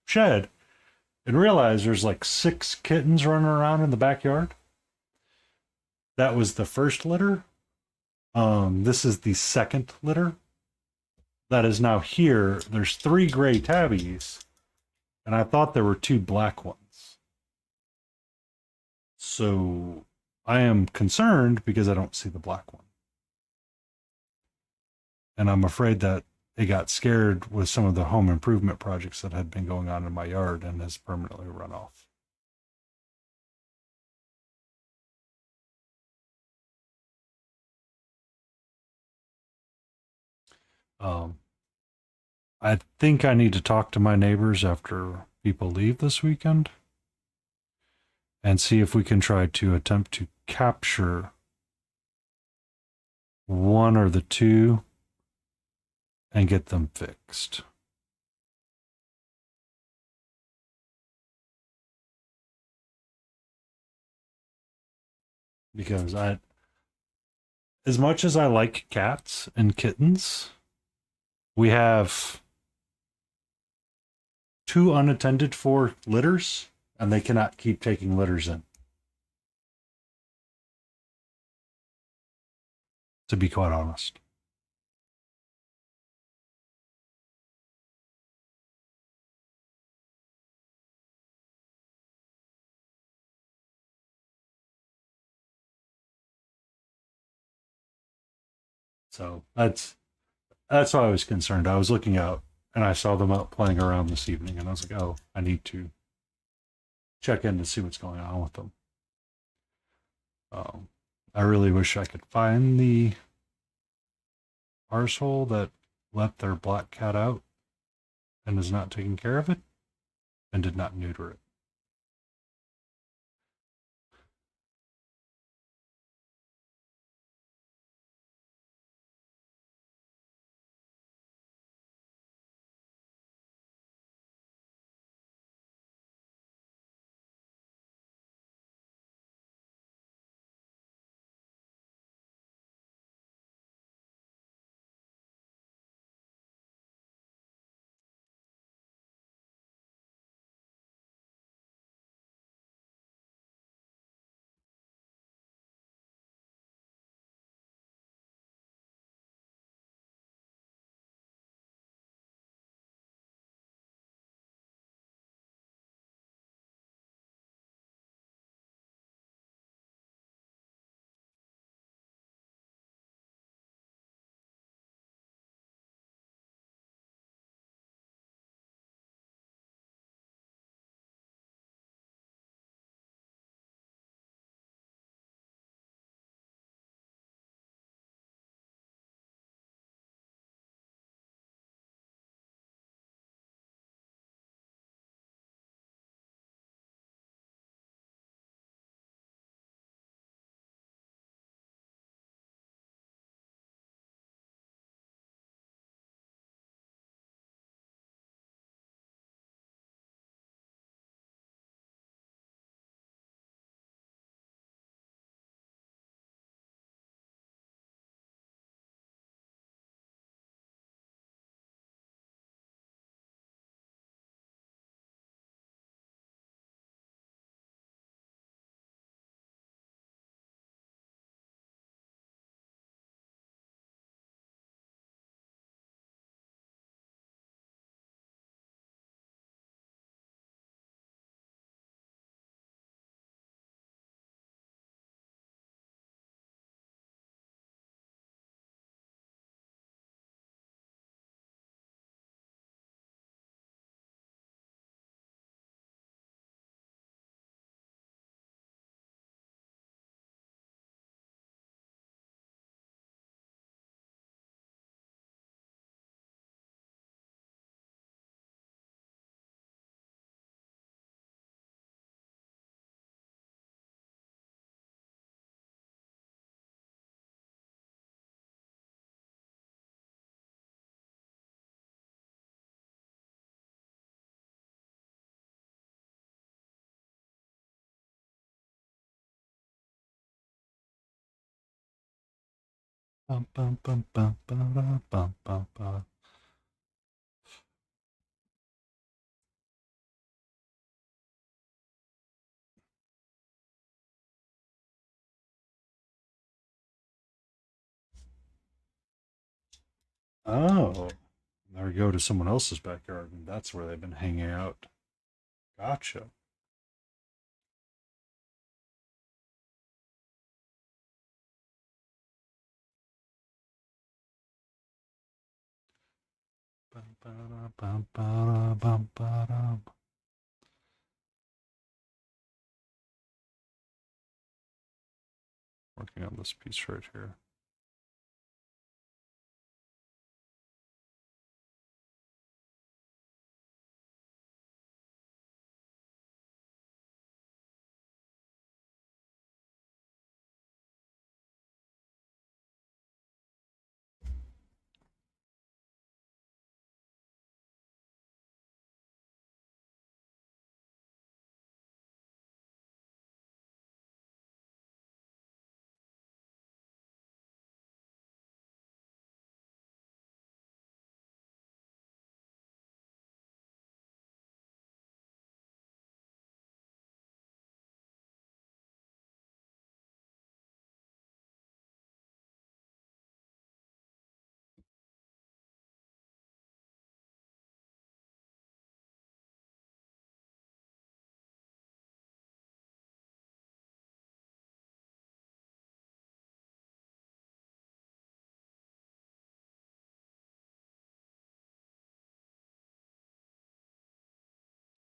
shed and realize there's like 6 kittens running around in the backyard. That was the first litter. This is the second litter that is now here. There's 3 gray tabbies, and I thought there were 2 black ones. So I am concerned because I don't see the black one. And I'm afraid that it got scared with some of the home improvement projects that had been going on in my yard and has permanently run off. Um, I think I need to talk to my neighbors after people leave this weekend and see if we can try to attempt to capture one or the 2 and get them fixed. Because as much as I like cats and kittens, we have 2 unattended for litters, and they cannot keep taking litters in. To be quite honest. So that's why I was concerned. I was looking out and I saw them out playing around this evening, and I was like, oh, I need to check in to see what's going on with them. Um, I really wish I could find the arsehole that let their black cat out and is not taking care of it and did not neuter it. Bum, bum, bum, bum, bum, bum, bum, bum. Oh, there we go to someone else's backyard, and that's where they've been hanging out. Gotcha. Bum, ba-da, bum, ba-da, bum, ba-da. Working on this piece right here.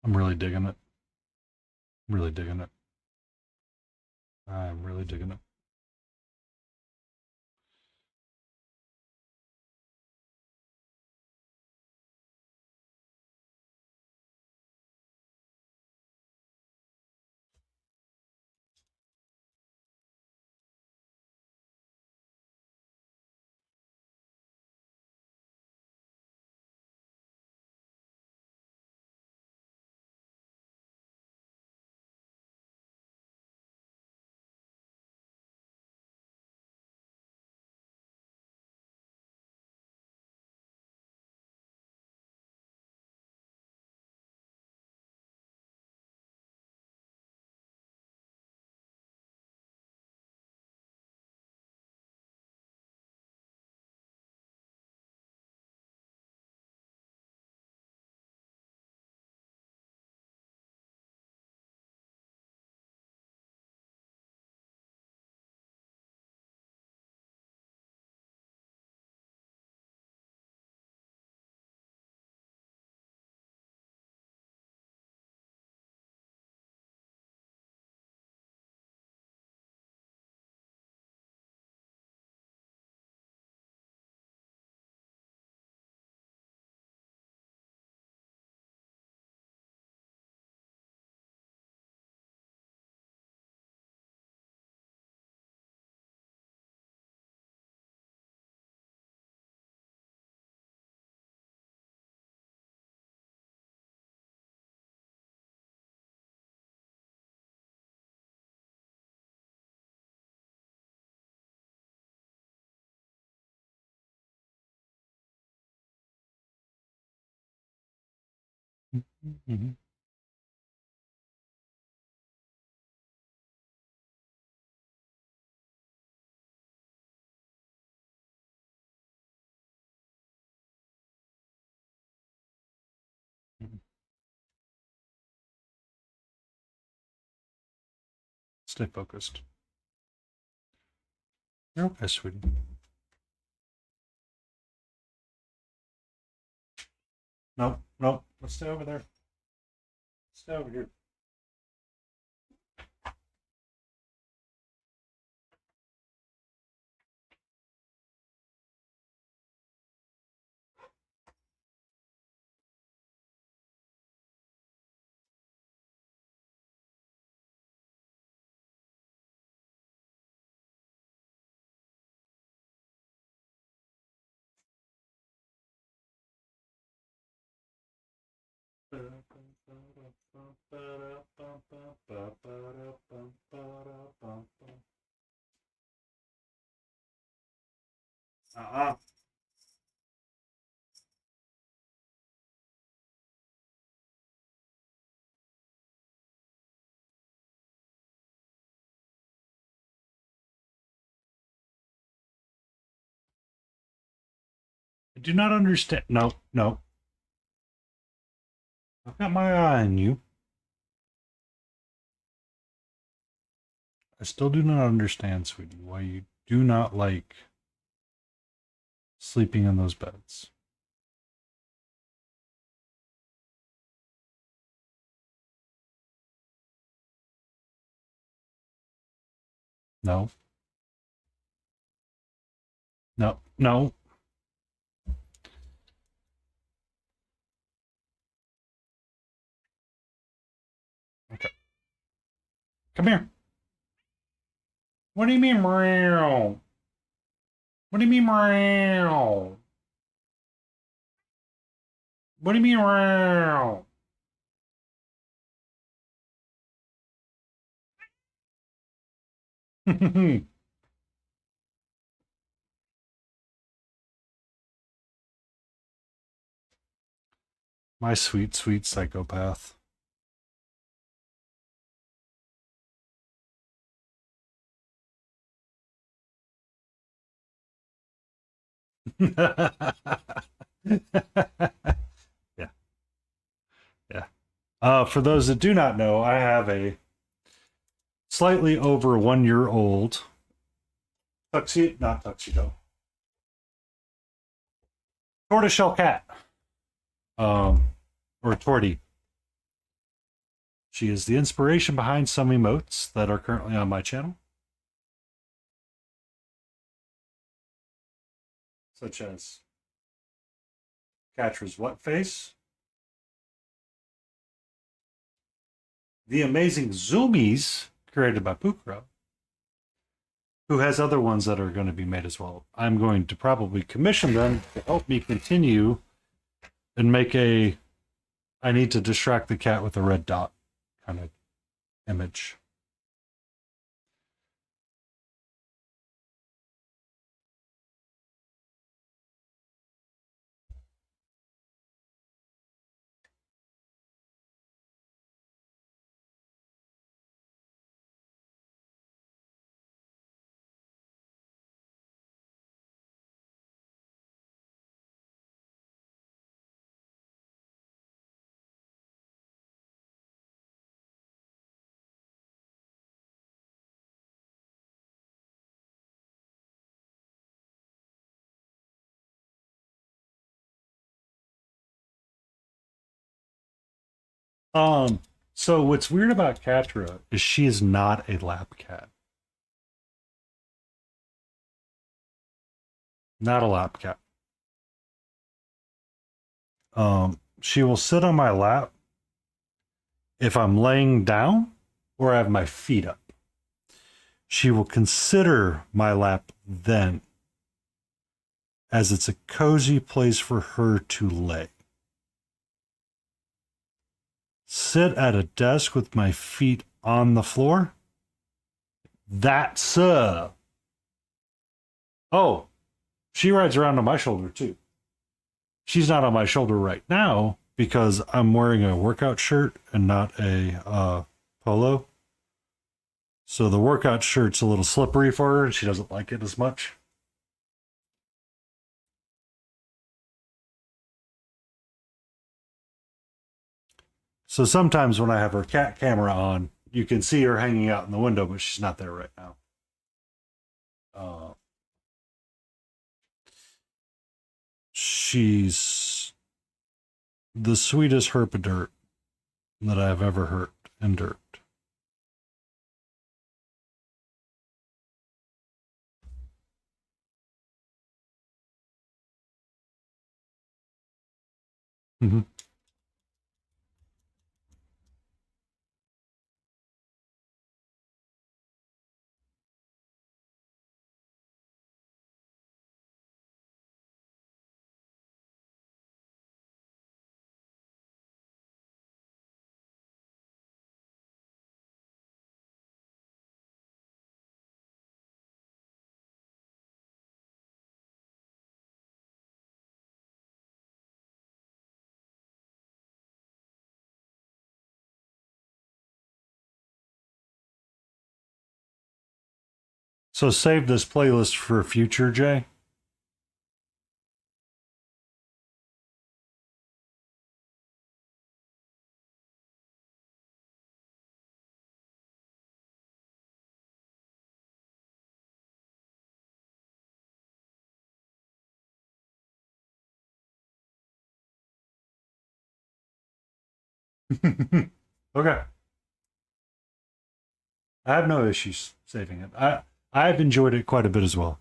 I'm really digging it. Really digging it. I'm really digging it. Mhm. Stay focused. You're okay, sweetie. Nope, nope. Let's stay over there. Stay over here. Uh-uh. I do not understand. No, no. I've got my eye on you. I still do not understand, sweetie, why you do not like sleeping in those beds. No, no, no. Okay. Come here. What do you mean, meow? What do you mean, meow? What do you mean, meow? My sweet, sweet psychopath. Yeah, yeah. For those that do not know, I have a slightly over 1 year old tuxedo, not tuxedo, tortoiseshell cat, or tortie. She is the inspiration behind some emotes that are currently on my channel, such as Catra's What Face, the amazing Zoomies created by Pukro, who has other ones that are going to be made as well. I'm going to probably commission them to help me continue and make a I need to distract the cat with a red dot kind of image. Um, so what's weird about Catra is she is not a lap cat. Not a lap cat. She will sit on my lap if I'm laying down or I have my feet up. She will consider my lap then, as it's a cozy place for her to lay. Sit at a desk with my feet on the floor. That's oh, she rides around on my shoulder too. She's not on my shoulder right now because I'm wearing a workout shirt and not a polo. So the workout shirt's a little slippery for her and she doesn't like it as much. So sometimes when I have her cat camera on, you can see her hanging out in the window, but she's not there right now. She's the sweetest herpadirt that I've ever heard in dirt. Mm-hmm. So save this playlist for future, Jay. Okay. I have no issues saving it. I've enjoyed it quite a bit as well.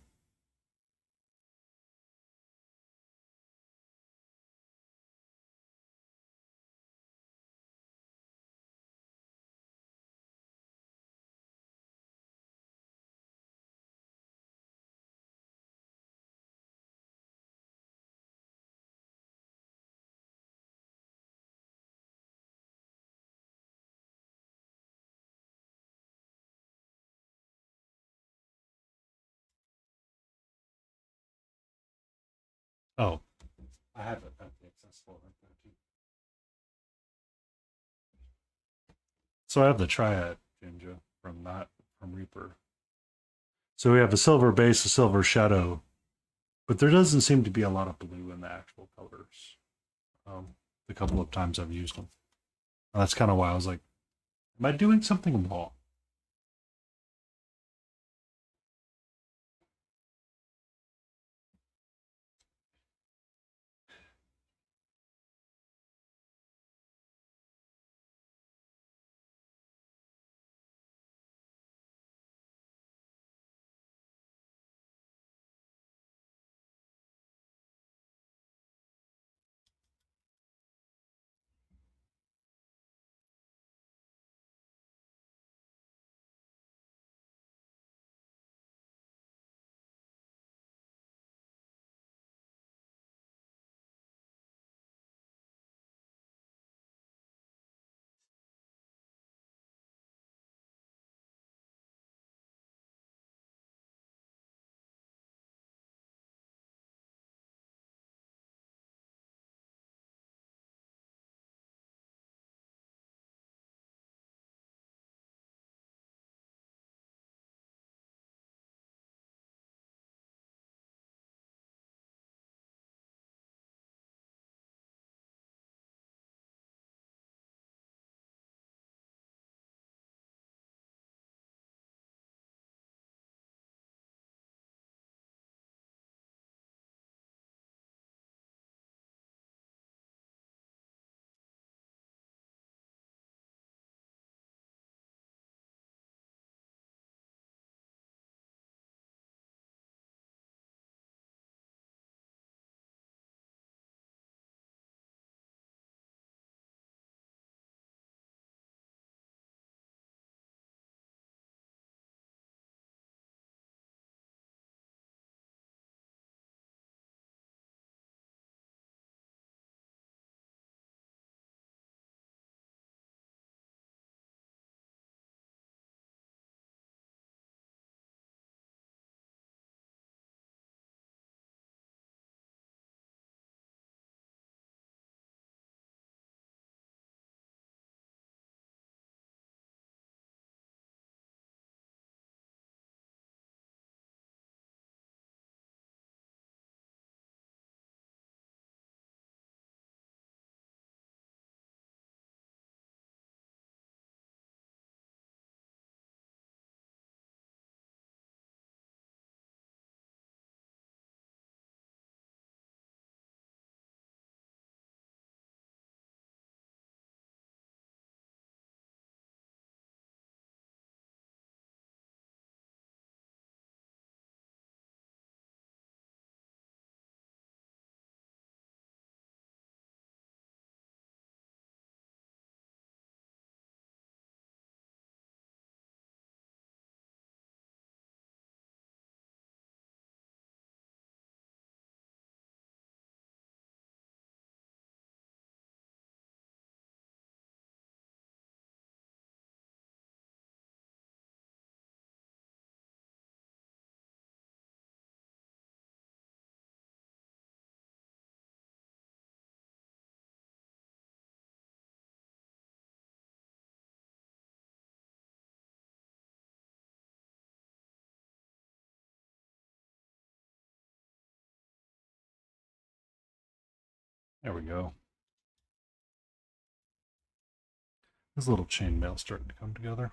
Oh, I have it. That's accessible right there too. So I have the Triad Jinja from not from Reaper. So we have a silver base, a silver shadow, but there doesn't seem to be a lot of blue in the actual colors. The couple of times I've used them, and that's kind of why I was like, "Am I doing something wrong?" There we go. This little chainmail's starting to come together.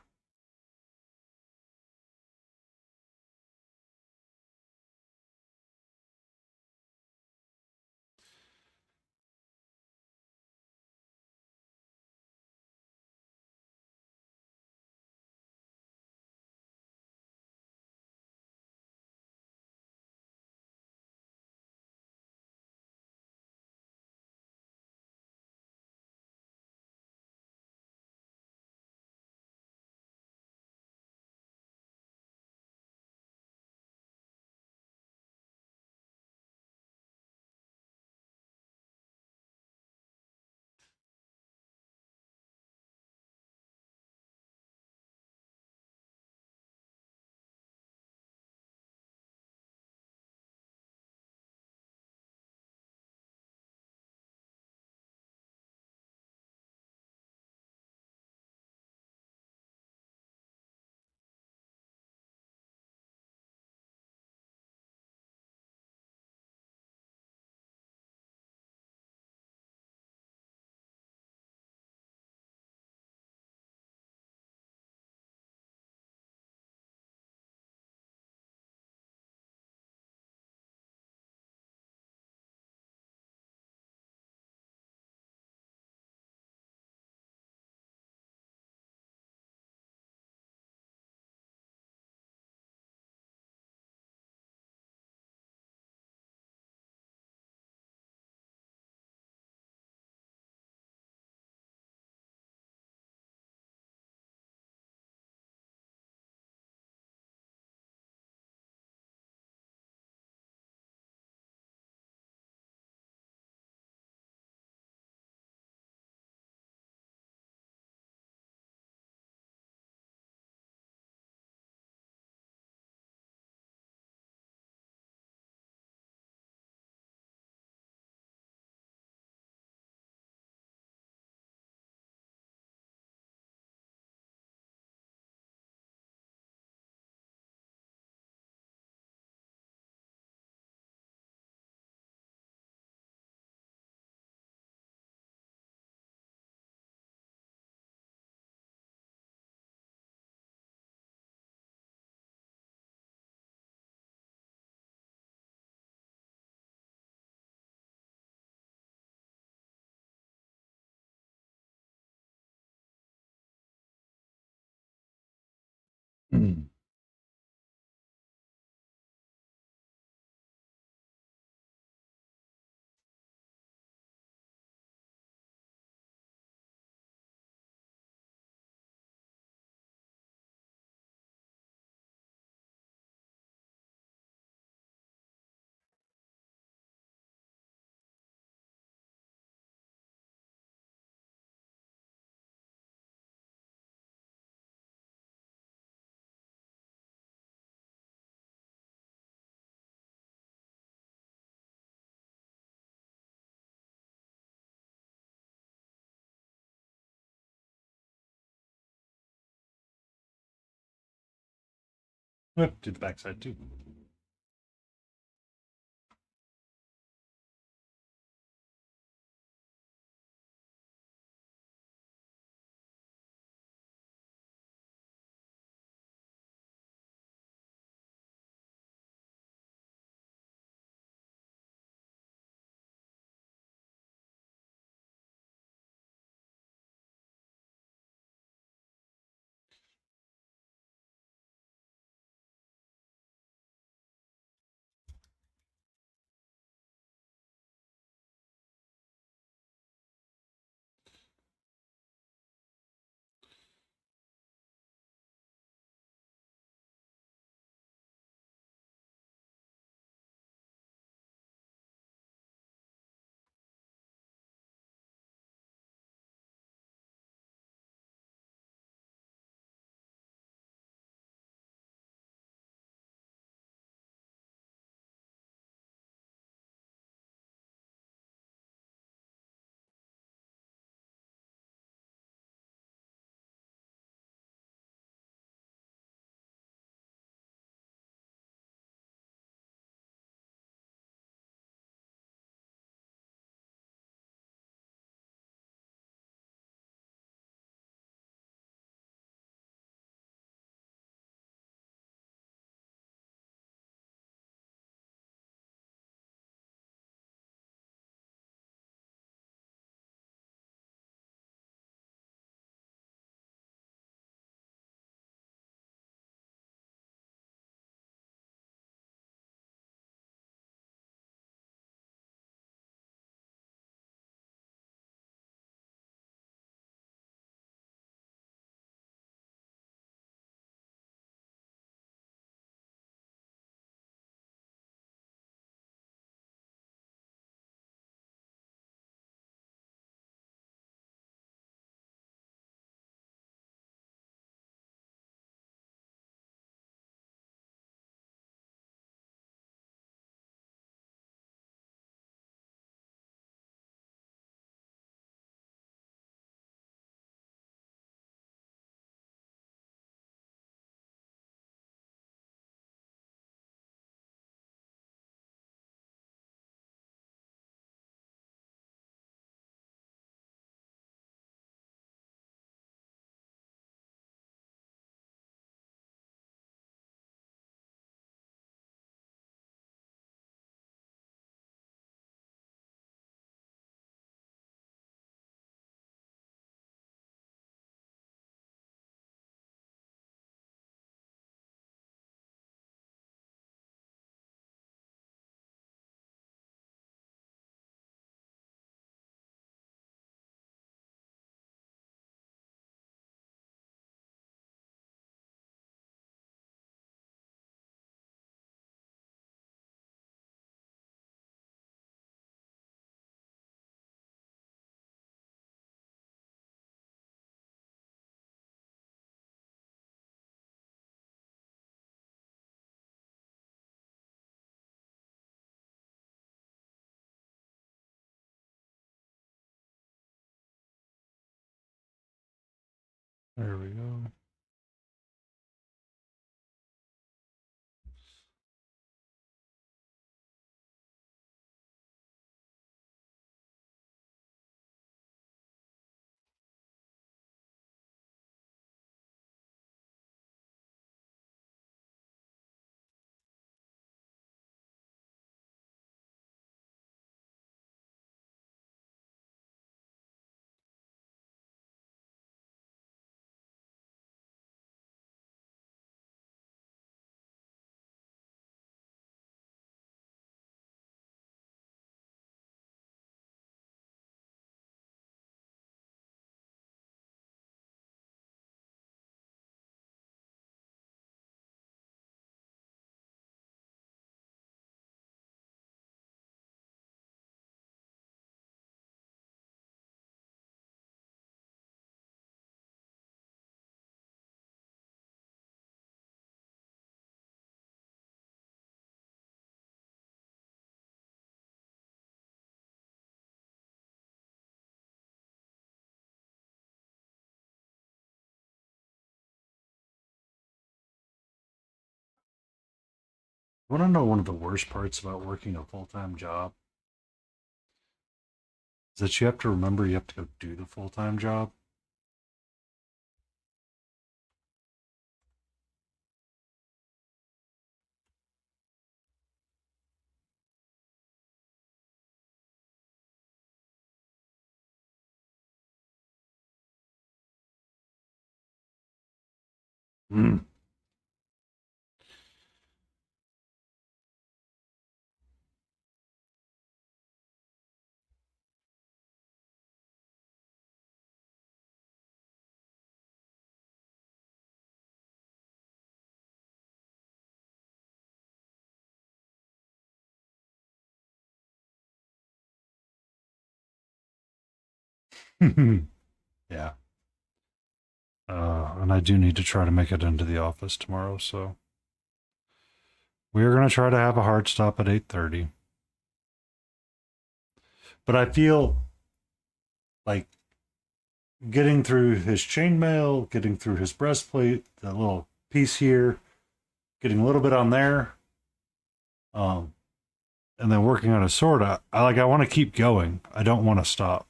Mm. Do the backside too. There we go. Want to know one of the worst parts about working a full time job? Is that you have to remember you have to go do the full time job. Mm. Yeah. And I do need to try to make it into the office tomorrow, so we are going to try to have a hard stop at 8:30. But I feel like getting through his chainmail, getting through his breastplate, the little piece here, getting a little bit on there, um, and then working on his sword. I want to keep going. I don't want to stop.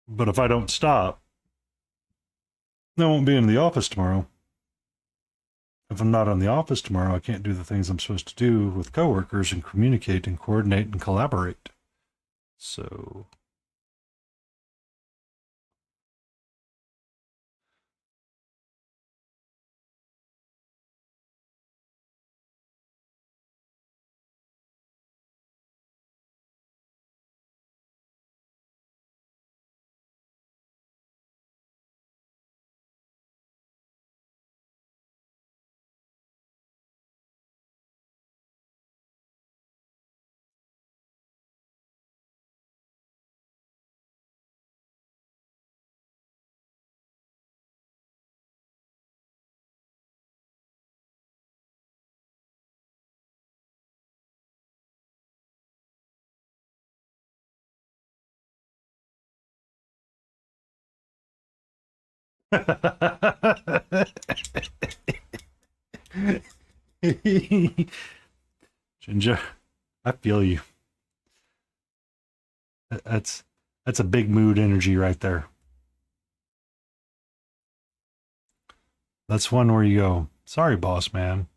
But if I don't stop, I won't be in the office tomorrow. If I'm not in the office tomorrow, I can't do the things I'm supposed to do with coworkers and communicate and coordinate and collaborate. So Ginger, I feel you. That's that's a big mood energy right there. That's one where you go, sorry, boss man.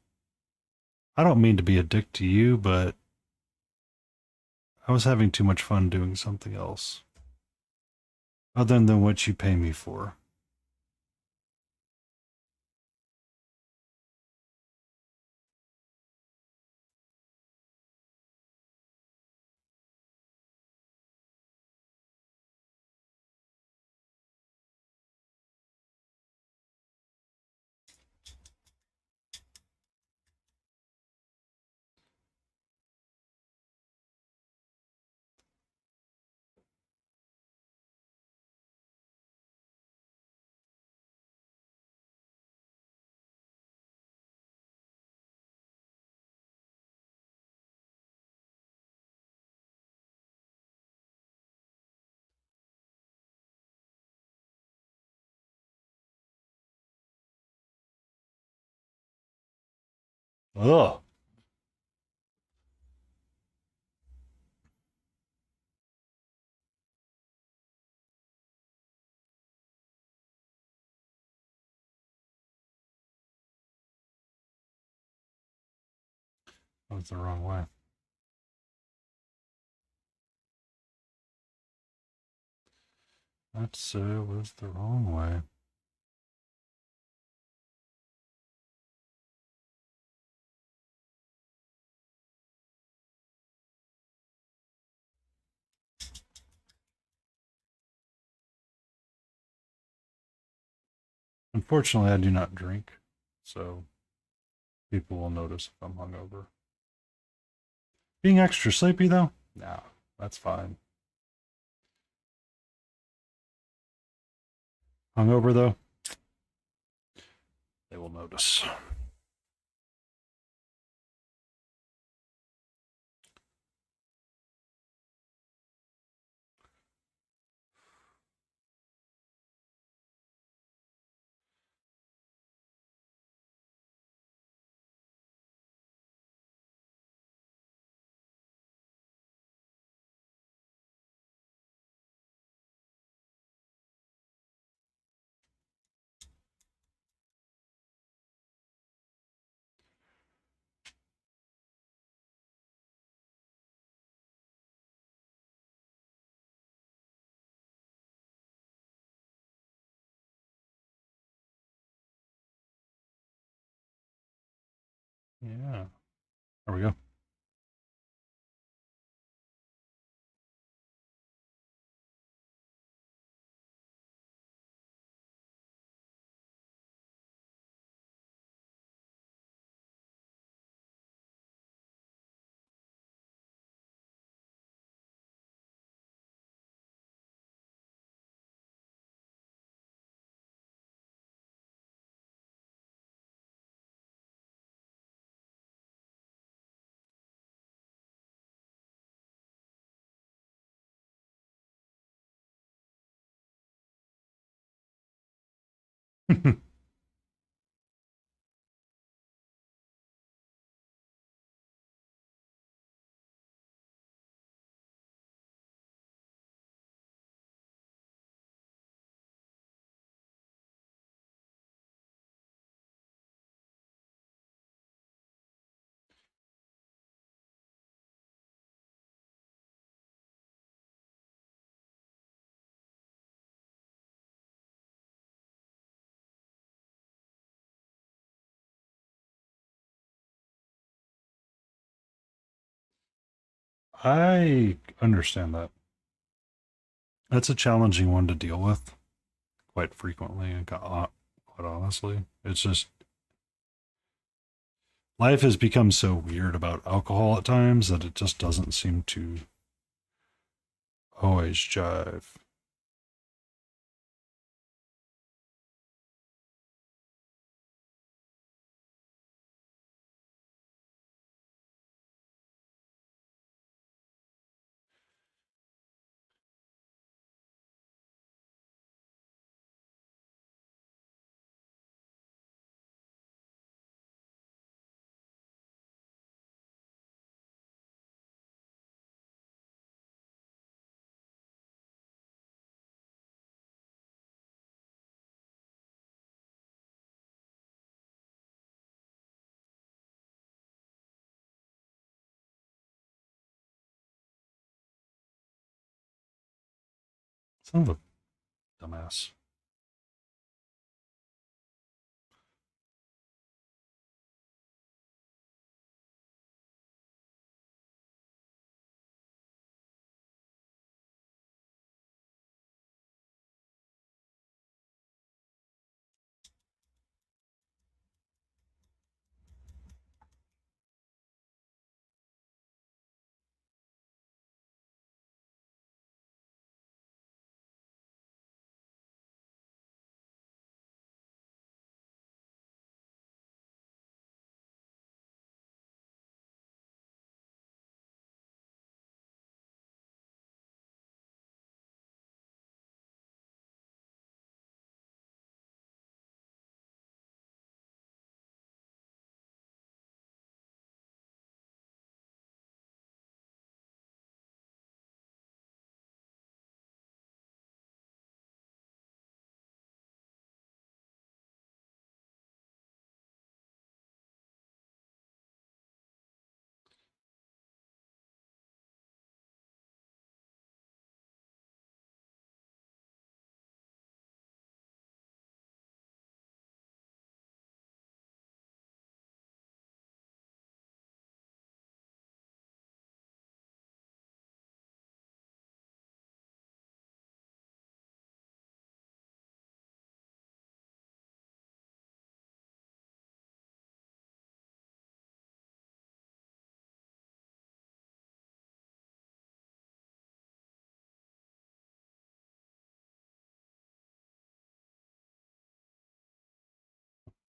I don't mean to be a dick to you, but I was having too much fun doing something else other than what you pay me for. Ugh. That was the wrong way. That was the wrong way. Unfortunately, I do not drink, so people will notice if I'm hungover. Being extra sleepy, though? No, that's fine. Hungover, though? They will notice. Yeah. There we go. I understand that. That's a challenging one to deal with quite frequently, and quite honestly. It's just life has become so weird about alcohol at times that it just doesn't seem to always jive. Son of a dumbass.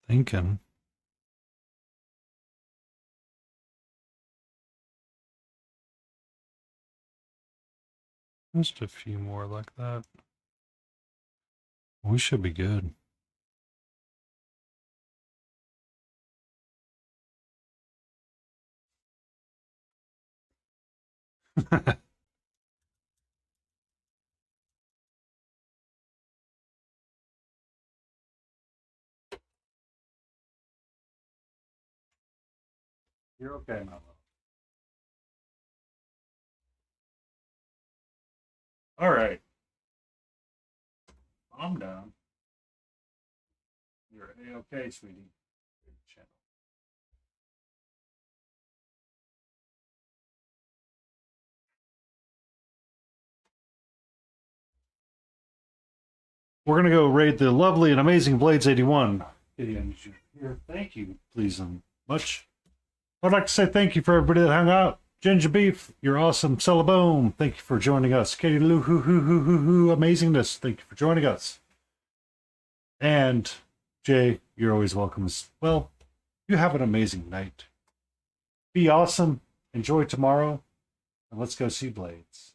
Thinking. Just a few more like that. We should be good. You're okay, my love. All right. I'm done. You're A-okay, sweetie. We're going to go raid the lovely and amazing Blades 81. Kitty, I need you here. Thank you, please, and much. I'd like to say thank you for everybody that hung out. Ginger Beef, you're awesome. Cellabone, thank you for joining us. Katie Lou, amazingness, thank you for joining us. And Jay, you're always welcome as well. You have an amazing night. Be awesome. Enjoy tomorrow. And let's go see Blades.